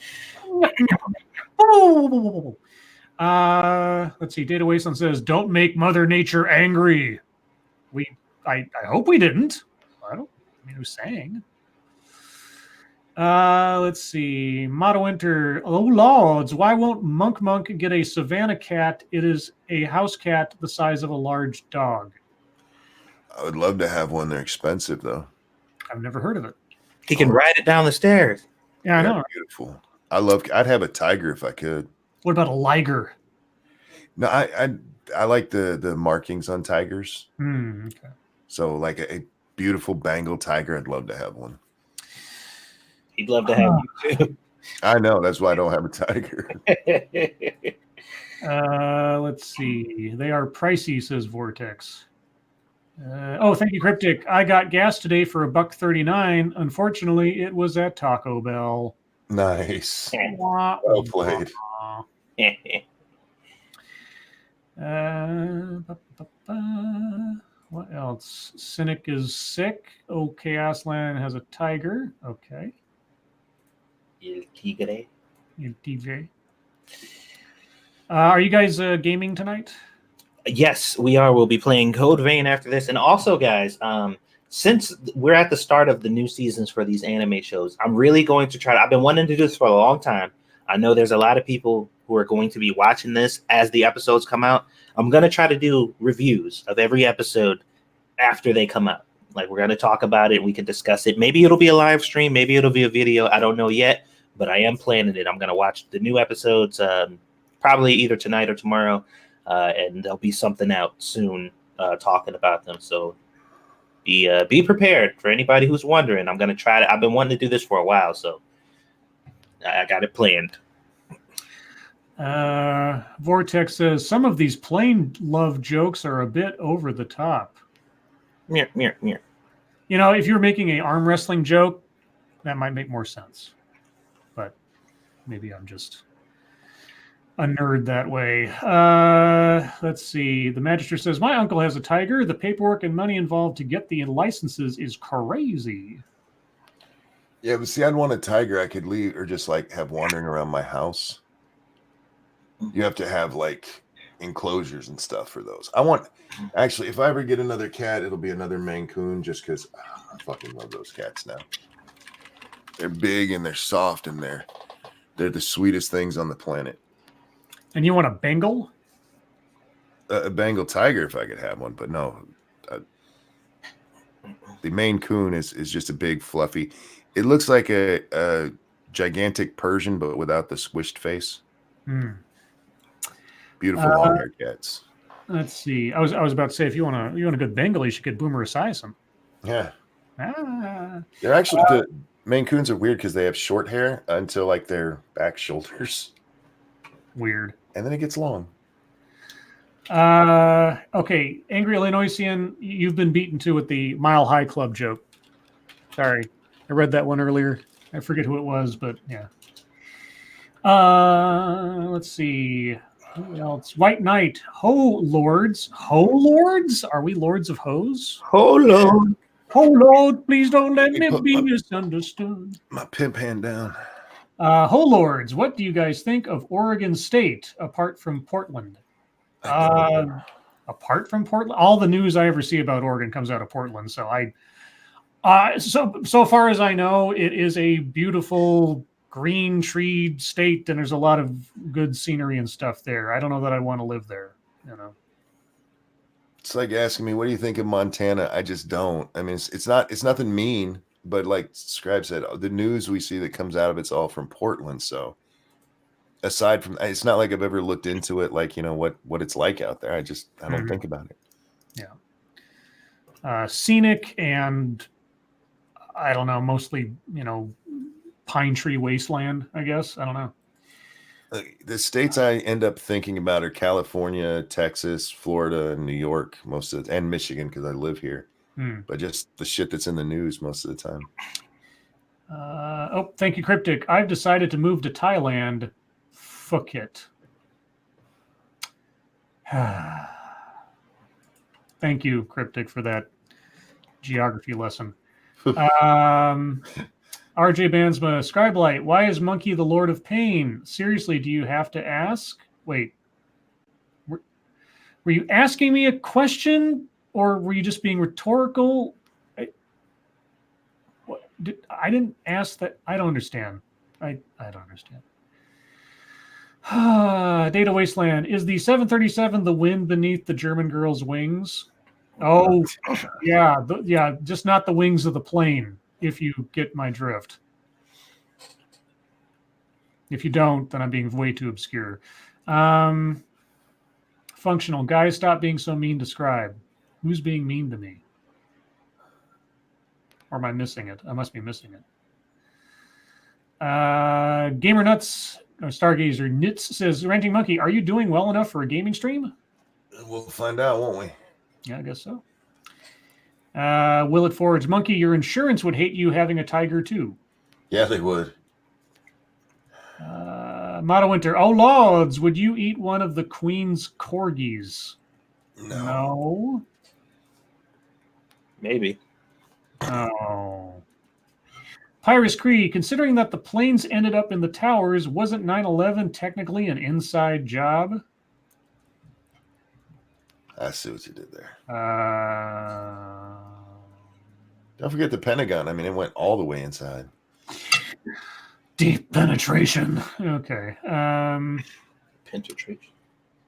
Let's see. Data Wasteland says, don't make Mother Nature angry. I hope we didn't. I mean, who's saying? Let's see. Motto Enter. Oh, Lords, why won't Monk get a Savannah cat? It is a house cat the size of a large dog. I would love to have one. They're expensive, though. I've never heard of it. He can ride it down the stairs. Yeah, I They're know. beautiful. I'd have a tiger if I could. What about a liger? No, I like the markings on tigers. Okay. So like a beautiful Bengal tiger, I'd love to have one. He'd love to have you too. I know. That's why I don't have a tiger. Let's see. They are pricey, says Vortex. Thank you, Cryptic. I got gas today for $1.39. Unfortunately, it was at Taco Bell. Nice. Wah, Well played. wah. What else? Cynic is sick. Oh, Chaos Land has a tiger. Okay. El Tigre. You DJ. Are you guys gaming tonight? Yes, we are. We'll be playing Code Vein after this. And also, guys, since we're at the start of the new seasons for these anime shows, I'm really going to try. I've been wanting to do this for a long time. I know there's a lot of people who are going to be watching this as the episodes come out. I'm going to try to do reviews of every episode after they come out. Like, we're going to talk about it. We can discuss it. Maybe it'll be a live stream. Maybe it'll be a video. I don't know yet, but I am planning it. I'm going to watch the new episodes probably either tonight or tomorrow. And there'll be something out soon talking about them. So be prepared for anybody who's wondering. I'm going to try to. I've been wanting to do this for a while, so I got it planned. Vortex says some of these plain love jokes are a bit over the top. Meow, meow, meow. You know, if you're making an arm wrestling joke, that might make more sense. But maybe I'm just a nerd that way. Let's see. The Magister says, my uncle has a tiger. The paperwork and money involved to get the licenses is crazy. Yeah, but see, I'd want a tiger I could leave or just like have wandering around my house. You have to have like enclosures and stuff for those. Actually, if I ever get another cat, it'll be another Maine Coon just because I fucking love those cats now. They're big and they're soft and they're the sweetest things on the planet. And you want a Bengal? A Bengal tiger if I could have one, but no. The Maine Coon is just a big fluffy. It looks like a gigantic Persian, but without the squished face. Beautiful long-haired cats. Let's see. I was about to say if you want a good Bengal, you should get Boomer Esiason. Yeah. They're actually the Maine Coons are weird because they have short hair until like their back shoulders. Weird. And then it gets long. Okay, Angry Illinoisian, you've been beaten to with the Mile High Club joke. Sorry, I read that one earlier. I forget who it was, but yeah. Let's see. Who else? White Knight. Ho Lords. Ho Lords? Are we Lords of Hoes? Oh Lord. Oh Lord, please don't let Let me me put be my- misunderstood. My pimp hand down. Ho Lords, what do you guys think of Oregon State apart from Portland? Apart from Portland, all the news I ever see about Oregon comes out of Portland. So so far as I know, it is a beautiful green tree state, and there's a lot of good scenery and stuff there. I don't know that I want to live there. You know, It's like asking me, what do you think of Montana? I just don't. I mean, it's nothing mean, but like Scribe said, the news we see that comes out of it's all from Portland. So aside from, it's not like I've ever looked into it, like, you know, what it's like out there. I don't think about it. Scenic and I don't know, mostly, you know, pine tree wasteland, I guess. I don't know. The states I end up thinking about are California, Texas, Florida, and New York, and Michigan, because I live here. But just the shit that's in the news most of the time. Thank you, Cryptic. I've decided to move to Thailand. Fuck it. Thank you, Cryptic, for that geography lesson. RJ Bansma, Scribe Light, why is Monkey the Lord of Pain? Seriously, do you have to ask? Wait, were you asking me a question, or were you just being rhetorical? I didn't ask that. I don't understand. I don't understand. Data Wasteland, is the 737 the wind beneath the German girl's wings? Oh, yeah, just not the wings of the plane, if you get my drift. If you don't, then I'm being way too obscure. Functional. Guys, stop being so mean to Scribe. Who's being mean to me? Or am I missing it? I must be missing it. Gamer Nuts, or Stargazer Nits says, Ranting Monkey, are you doing well enough for a gaming stream? We'll find out, won't we? Yeah, I guess so. Will it Forge Monkey, your insurance would hate you having a tiger too. Yeah, they would. Motto Winter, oh lords, would you eat one of the Queen's corgis? No. Maybe. Oh. Pyrus Cree, considering that the planes ended up in the towers, wasn't 9/11 technically an inside job? I see what you did there. Don't forget the Pentagon. I mean, it went all the way inside. Deep penetration. Okay. Penetration.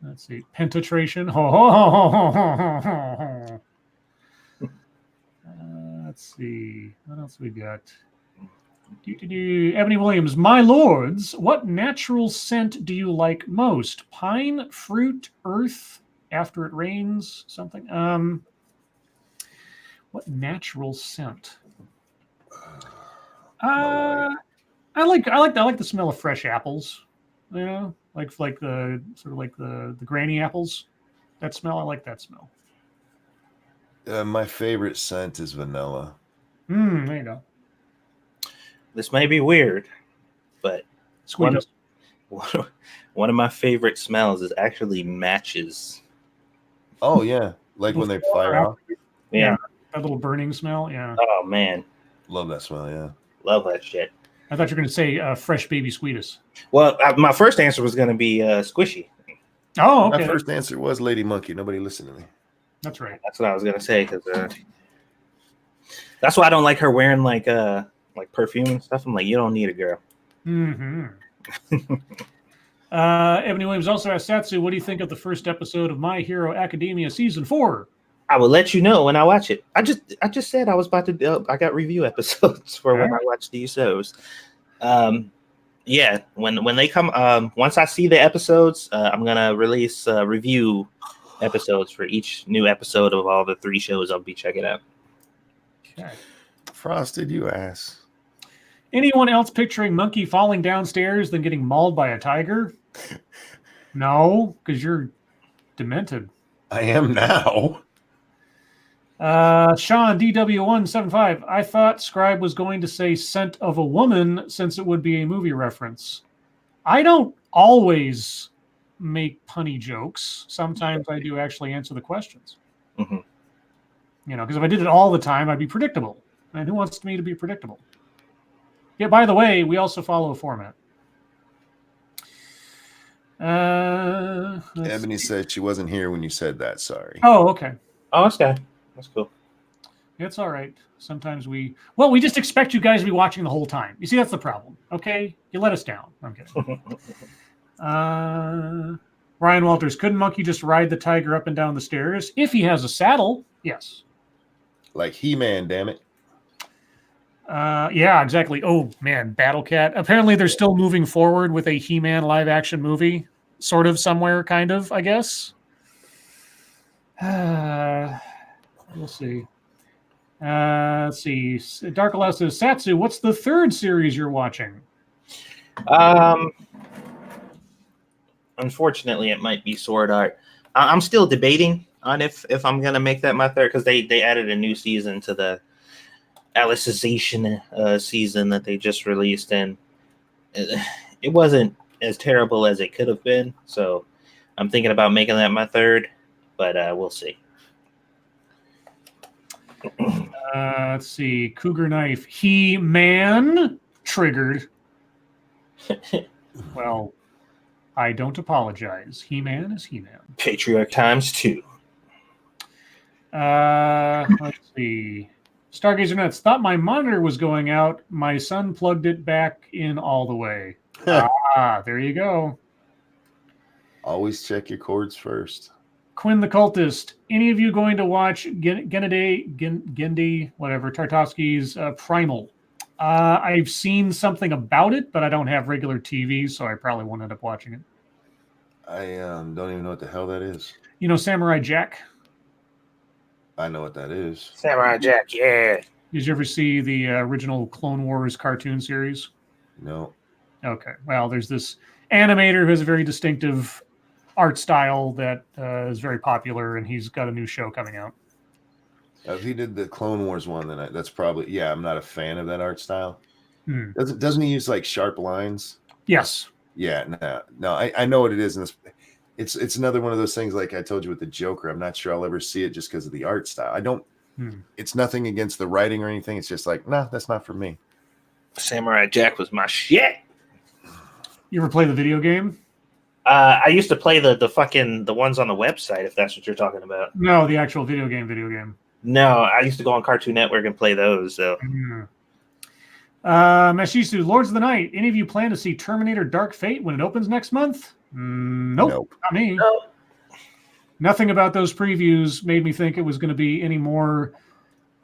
Let's see. Penetration. Let's see. What else we got? Ebony Williams. My lords, what natural scent do you like most? Pine, fruit, earth, after it rains, something? What natural scent? I like the smell of fresh apples. You know, like the sort of like the granny apples. That smell, I like that smell. My favorite scent is vanilla. There you go. This may be weird, but one of my favorite smells is actually matches. Oh yeah, like when they fire off. Yeah, that little burning smell. Yeah. Oh man, Love that smell. Yeah. love that shit. I thought you were going to say fresh baby sweetest. Well, my first answer was going to be squishy. Oh, okay. My first answer was Lady Monkey. Nobody listened to me. That's right. That's what I was going to say because that's why I don't like her wearing like perfume and stuff. I'm like, you don't need it, girl. Mm-hmm. Ebony Williams also asked Satsu, what do you think of the first episode of My Hero Academia Season 4? I will let you know when I watch it. I just said I was about to. I got review episodes for when I watch these shows. Yeah, when they come, once I see the episodes, I'm gonna release review episodes for each new episode of all the 3 shows I'll be checking out. Okay. Frosted, you ass. Anyone else picturing Monkey falling downstairs then getting mauled by a tiger? No, because you're demented. I am now. Sean DW175. I thought Scribe was going to say "scent of a woman" since it would be a movie reference. I don't always make punny jokes. Sometimes I do actually answer the questions. Mm-hmm. You know, because if I did it all the time, I'd be predictable. And who wants me to be predictable? Yeah, by the way, we also follow a format. Ebony said she wasn't here when you said that. Sorry. Oh, okay. Oh, okay. That's cool. It's all right. Sometimes we just expect you guys to be watching the whole time. You see, that's the problem. Okay? You let us down. I'm kidding. Ryan Walters, couldn't Monkey just ride the tiger up and down the stairs? If he has a saddle, yes. Like He-Man, damn it. Yeah, exactly. Oh, man, Battle Cat. Apparently, they're still moving forward with a He-Man live-action movie. Sort of, somewhere, kind of, I guess. We'll see. Let's see. Dark Allow says, Satsu, what's the third series you're watching? Unfortunately, it might be Sword Art. I'm still debating on if I'm gonna make that my third, because they added a new season to the Alicization season that they just released, and it wasn't as terrible as it could have been. So I'm thinking about making that my third, but we'll see. Let's see. Cougar Knife. He-Man triggered. Well, I don't apologize. He-Man is He-Man. Patriarch times 2. Let's see. Stargazer Nuts. Thought my monitor was going out. My son plugged it back in all the way. There you go. Always check your cords first. Quinn the Cultist. Any of you going to watch Gennady, whatever, Tartovsky's Primal? I've seen something about it, but I don't have regular TV, so I probably won't end up watching it. I don't even know what the hell that is. You know Samurai Jack? I know what that is. Samurai Jack, yeah. Did you ever see the original Clone Wars cartoon series? No. Okay. Well, there's this animator who has a very distinctive art style that is very popular, and he's got a new show coming out. If he did the Clone Wars one, then that's probably, yeah, I'm not a fan of that art style. Hmm. Doesn't he use like sharp lines? Yes. Yeah, no, I know what it is. And it's another one of those things, like I told you with the Joker. I'm not sure I'll ever see it just because of the art style. I don't, it's nothing against the writing or anything. It's just like, nah, that's not for me. Samurai Jack was my shit. You ever play the video game? I used to play the ones on the website, if that's what you're talking about. No, the actual video game. No, I used to go on Cartoon Network and play those. So, Mashisu, Lords of the Night. Any of you plan to see Terminator: Dark Fate when it opens next month? Nope. Not me. No. Nothing about those previews made me think it was going to be any more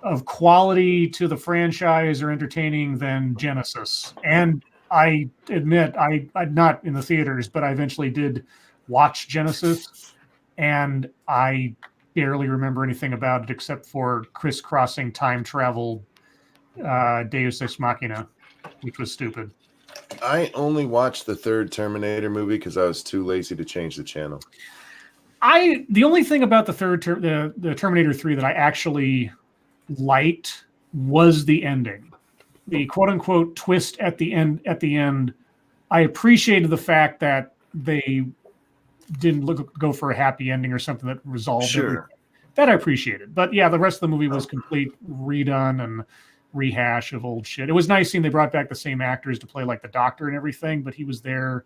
of quality to the franchise or entertaining than Genesis. And I admit, I'm not in the theaters, but I eventually did watch Genesis, and I barely remember anything about it except for crisscrossing time travel Deus Ex Machina, which was stupid. I only watched the third Terminator movie because I was too lazy to change the channel. The only thing about the third the Terminator 3 that I actually liked was the ending. The quote unquote twist at the end. I appreciated the fact that they didn't go for a happy ending or something that resolved everything. That I appreciated. But yeah, the rest of the movie was complete redone and rehash of old shit. It was nice seeing they brought back the same actors to play like the Doctor and everything, but he was there.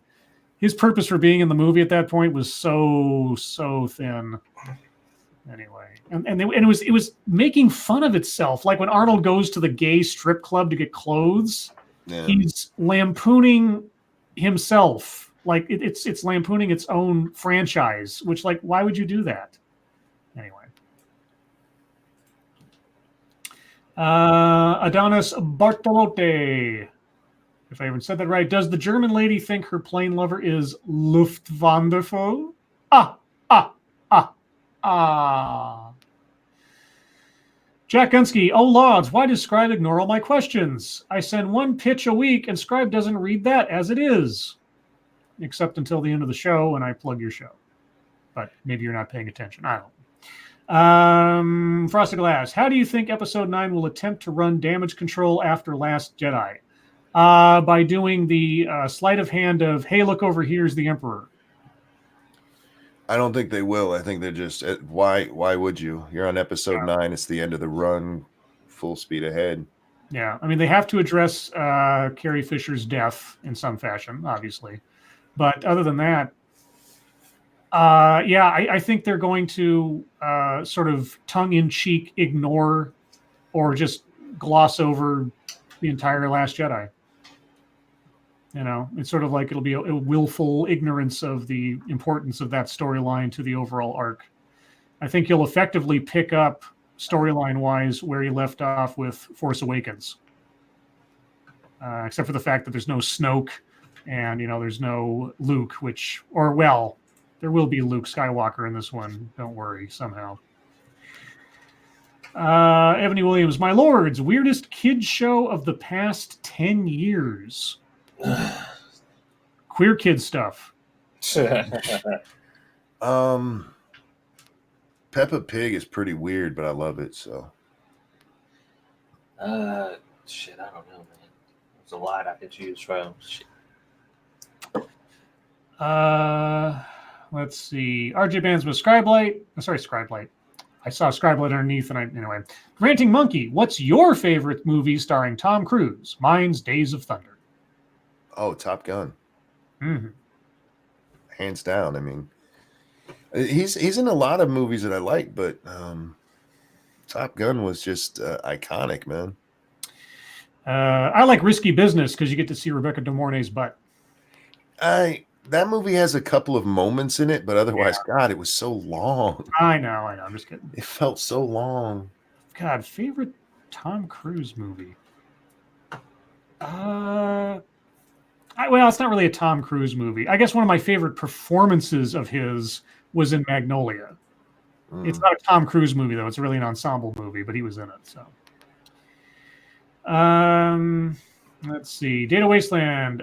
His purpose for being in the movie at that point was so thin. Anyway, and it was making fun of itself. Like when Arnold goes to the gay strip club to get clothes, he's lampooning himself. Like it's lampooning its own franchise. Which, like, why would you do that? Anyway. Adonis Bartolote, if I even said that right. Does the German lady think her plane lover is Luftwonderful? Jack Gunsky, oh Lauds, why does Scribe ignore all my questions? I send one pitch a week and Scribe doesn't read that as it is. Except until the end of the show and I plug your show. But maybe you're not paying attention. I don't Frosted Glass. How do you think Episode 9 will attempt to run damage control after Last Jedi? By doing the sleight of hand of, hey, look over here's the Emperor. I don't think they will. I think they're just why would you? You're on episode 9. It's the end of the run. Full speed ahead. Yeah, I mean, they have to address Carrie Fisher's death in some fashion, obviously. But other than that, I think they're going to sort of tongue-in-cheek ignore or just gloss over the entire Last Jedi. You know, it's sort of like it'll be a willful ignorance of the importance of that storyline to the overall arc. I think you'll effectively pick up storyline-wise where you left off with Force Awakens. Except for the fact that there's no Snoke and, there's no Luke, there will be Luke Skywalker in this one. Don't worry, somehow. Ebony Williams, my lords, weirdest kids show of the past 10 years. Queer kid stuff. Peppa Pig is pretty weird, but I love it. So, I don't know, man. There's a lot I could choose from. Shit. Let's see. RJ Bands with Scribe Light. Scribe Light. I saw Scribe Light underneath, anyway. Ranting Monkey, what's your favorite movie starring Tom Cruise? Mine's Days of Thunder. Oh, Top Gun. Mm-hmm. Hands down. I mean, he's in a lot of movies that I like, but Top Gun was just iconic, man. I like Risky Business because you get to see Rebecca De Mornay's butt. That movie has a couple of moments in it, but otherwise, God, it was so long. I know. I'm just kidding. It felt so long. God, favorite Tom Cruise movie? It's not really a Tom Cruise movie. I guess one of my favorite performances of his was in Magnolia. It's not a Tom Cruise movie, though. It's really an ensemble movie, but he was in it. So, let's see. Data Wasteland.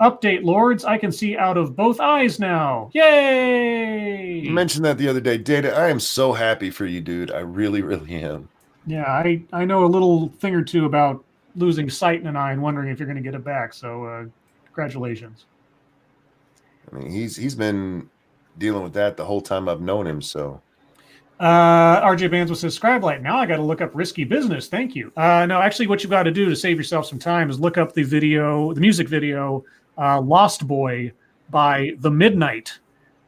Update, Lords. I can see out of both eyes now. Yay! You mentioned that the other day. Data, I am so happy for you, dude. I really, really am. Yeah, I know a little thing or two about losing sight in an eye and wondering if you're going to get it back. So, congratulations. I mean, he's been dealing with that the whole time I've known him. So, RJ Bands says Scribe Light. Now I got to look up Risky Business. Thank you. No, actually, what you've got to do to save yourself some time is look up the music video, Lost Boy by The Midnight.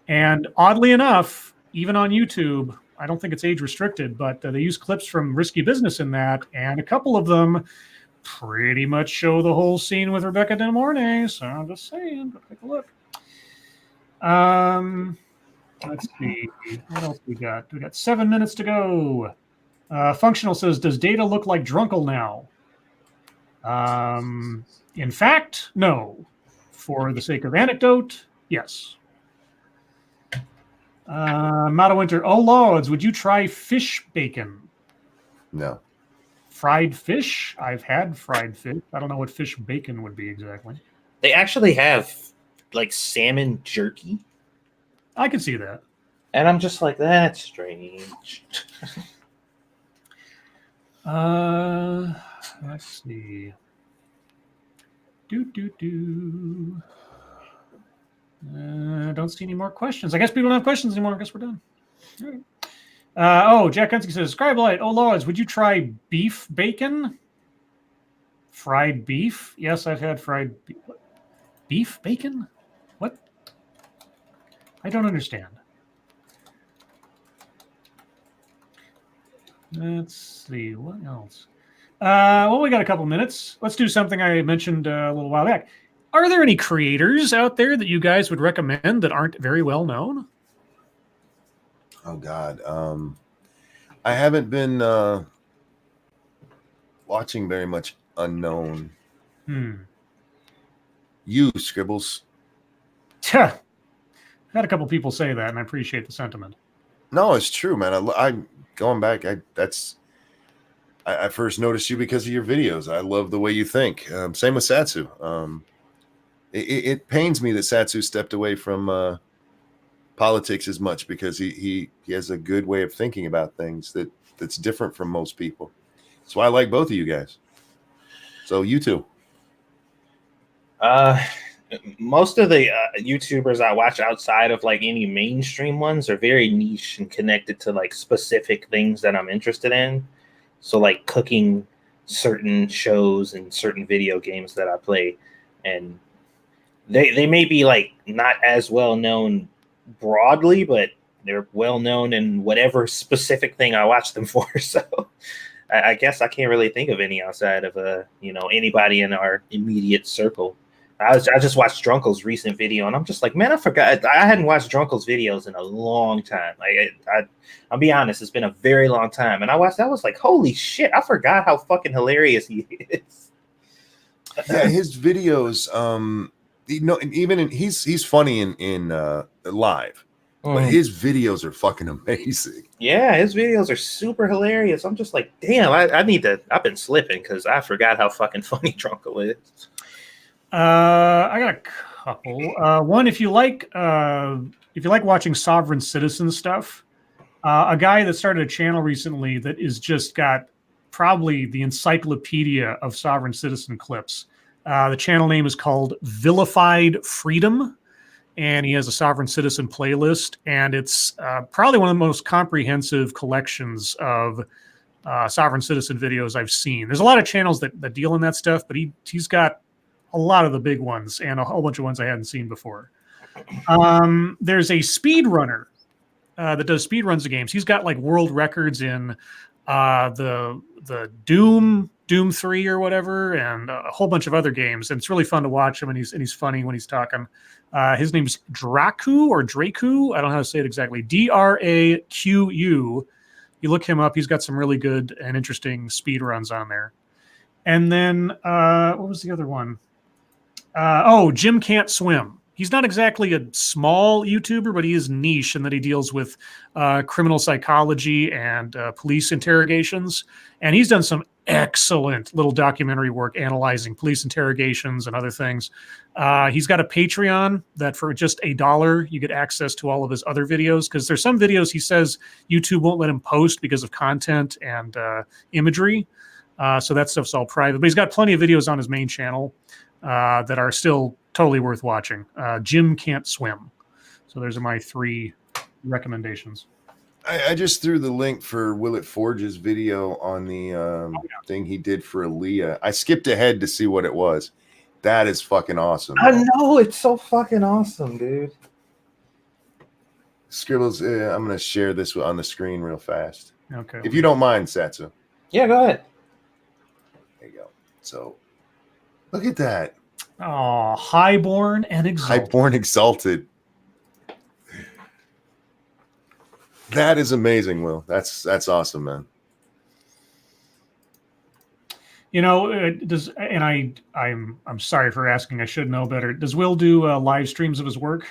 And oddly enough, even on YouTube, I don't think it's age restricted, but they use clips from Risky Business in that, and a couple of them pretty much show the whole scene with Rebecca De Mornay. So I'm just saying, go take a look. Let's see. What else we got? We got 7 minutes to go. Functional says, does Data look like Drunkle now? In fact, no. For the sake of anecdote, yes. Mata Winter, oh Lords, would you try fish bacon? No. Fried fish? I've had fried fish. I don't know what fish bacon would be exactly. They actually have like salmon jerky. I can see that. And I'm just like, that's strange. Let's see. Don't see any more questions. I guess people don't have questions anymore. I guess we're done. All right. Jack Hunsky says, Scribe Light, oh Lords, would you try beef bacon? Fried beef? Yes, I've had fried beef bacon? What? I don't understand. Let's see. What else? We got a couple minutes. Let's do something I mentioned a little while back. Are there any creators out there that you guys would recommend that aren't very well known? Oh, God. I haven't been watching very much unknown. You, Scribbles. I've had a couple people say that, and I appreciate the sentiment. No, it's true, man. I'm going back. I first noticed you because of your videos. I love the way you think. Same with Satsu. It pains me that Satsu stepped away from politics as much because he has a good way of thinking about things that's different from most people. That's why I like both of you guys. So you two. Most of the YouTubers I watch outside of like any mainstream ones are very niche and connected to like specific things that I'm interested in. So like cooking certain shows and certain video games that I play, and they may be like not as well known broadly, but they're well known in whatever specific thing I watch them for. So I guess I can't really think of any outside of anybody in our immediate circle. I just watched Drunkle's recent video, and I'm just like, man, I forgot. I hadn't watched Drunkle's videos in a long time. I'll be honest, it's been a very long time. And I watched that, I was like, holy shit, I forgot how fucking hilarious he is. Yeah, his videos, he's funny in live, but his videos are fucking amazing. Yeah, his videos are super hilarious. I'm just like, damn, I've been slipping because I forgot how fucking funny Drunkle is. I got a couple. One, if you like watching sovereign citizen stuff, a guy that started a channel recently that is just got probably the encyclopedia of sovereign citizen clips. The channel name is called Vilified Freedom, and he has a sovereign citizen playlist, and it's probably one of the most comprehensive collections of sovereign citizen videos I've seen. There's a lot of channels that deal in that stuff, but he's got a lot of the big ones and a whole bunch of ones I hadn't seen before. There's a speedrunner that does speedruns of games. He's got like world records in the Doom 3 or whatever, and a whole bunch of other games. And it's really fun to watch him, and he's funny when he's talking. His name's Draku or Draku. I don't know how to say it exactly. Draqu. You look him up. He's got some really good and interesting speedruns on there. And then what was the other one? Jim Can't Swim. He's not exactly a small YouTuber, but he is niche in that he deals with criminal psychology and police interrogations. And he's done some excellent little documentary work analyzing police interrogations and other things. He's got a Patreon that for just $1, you get access to all of his other videos, because there's some videos he says YouTube won't let him post because of content and imagery. So that stuff's all private. But he's got plenty of videos on his main channel that are still totally worth watching. Jim Can't Swim. So those are my 3 recommendations. I just threw the link for Willett Forge's video on the thing he did for Aaliyah. I skipped ahead to see what it was. That is fucking awesome. I know, it's so fucking awesome, dude. Scribbles, I'm going to share this on the screen real fast. Okay. If you don't mind, Satsu. Yeah, go ahead. There you go. So, look at that. Oh, highborn and exalted. Highborn exalted. That is amazing, Will. That's awesome, man. You know, I'm sorry for asking. I should know better. Does Will do live streams of his work?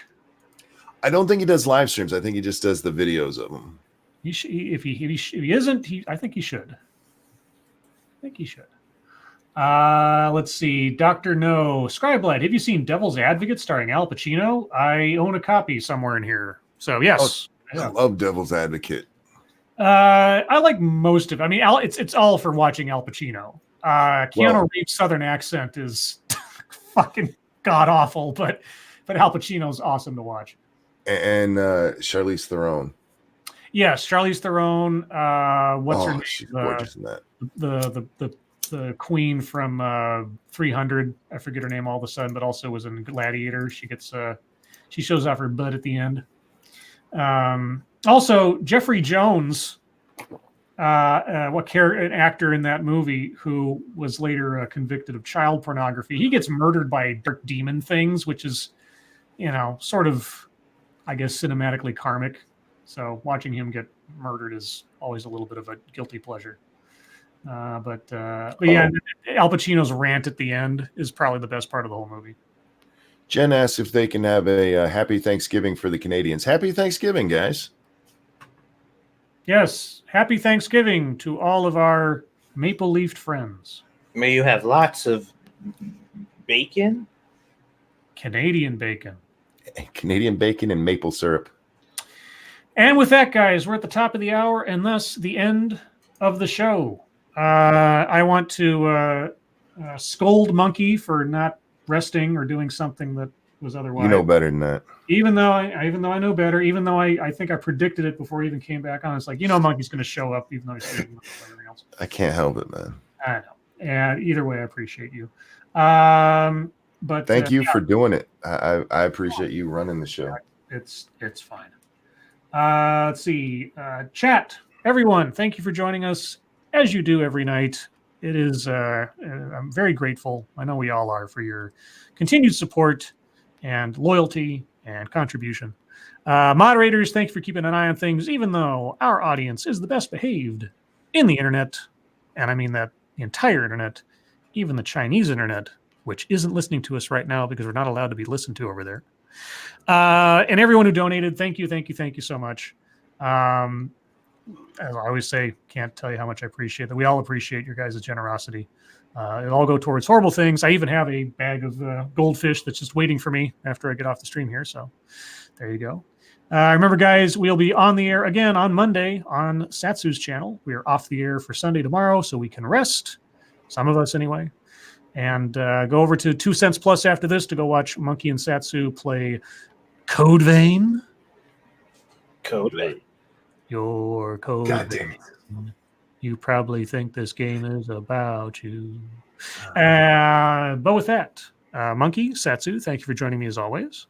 I don't think he does live streams. I think he just does the videos of them. If he isn't, I think he should. Let's see. Dr. No. Scribe, have you seen Devil's Advocate starring Al Pacino? I own a copy somewhere in here. So, yes. I love Devil's Advocate. I like most of it. I mean, it's all for watching Al Pacino. Keanu Reeves' Southern accent is fucking god-awful, but Al Pacino's awesome to watch. And Charlize Theron. Yes, Charlize Theron. What's her name? She's gorgeous in that. The queen from 300. I forget her name all of a sudden, but also was in Gladiator. She shows off her butt at the end. Also, Jeffrey Jones, an actor in that movie who was later convicted of child pornography. He gets murdered by dark demon things, which is, sort of, I guess, cinematically karmic. So watching him get murdered is always a little bit of a guilty pleasure. But yeah, Al Pacino's rant at the end is probably the best part of the whole movie. Jen asks if they can have a happy Thanksgiving for the Canadians. Happy Thanksgiving, guys. Yes. Happy Thanksgiving to all of our maple-leafed friends. May you have lots of bacon. Canadian bacon. Canadian bacon and maple syrup. And with that, guys, we're at the top of the hour and thus the end of the show. I want to scold Monkey for not resting or doing something that was otherwise. You know better than that. Even though I know better, even though I think I predicted it before he even came back on. It's like, Monkey's going to show up, even though he's doing everything else. I can't help it, man. I know. And either way, I appreciate you. But thank you for doing it. I appreciate you running the show. It's fine. Let's see. Chat, everyone, thank you for joining us as you do every night. It is. I'm very grateful. I know we all are for your continued support and loyalty and contribution. Moderators, thank you for keeping an eye on things, even though our audience is the best behaved in the internet, and I mean that the entire internet, even the Chinese internet, which isn't listening to us right now because we're not allowed to be listened to over there. And everyone who donated, thank you so much. As I always say, can't tell you how much I appreciate that. We all appreciate your guys' generosity. It'll all go towards horrible things. I even have a bag of goldfish that's just waiting for me after I get off the stream here. So there you go. Remember, guys, we'll be on the air again on Monday on Satsu's channel. We are off the air for Sunday tomorrow, so we can rest. Some of us, anyway. And go over to 2 Cents Plus after this to go watch Monkey and Satsu play Code Vein. Code Vein. Your Code God Vein. damn it. You probably think this game is about you. But with that, Monkey, Satsu, thank you for joining me as always.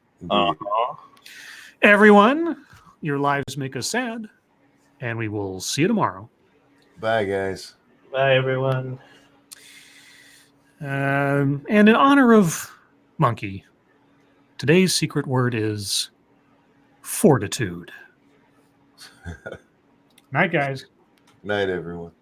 Everyone, your lives make us sad, and we will see you tomorrow. Bye, guys. Bye, everyone. And in honor of Monkey, today's secret word is fortitude. Night, guys. Night, everyone.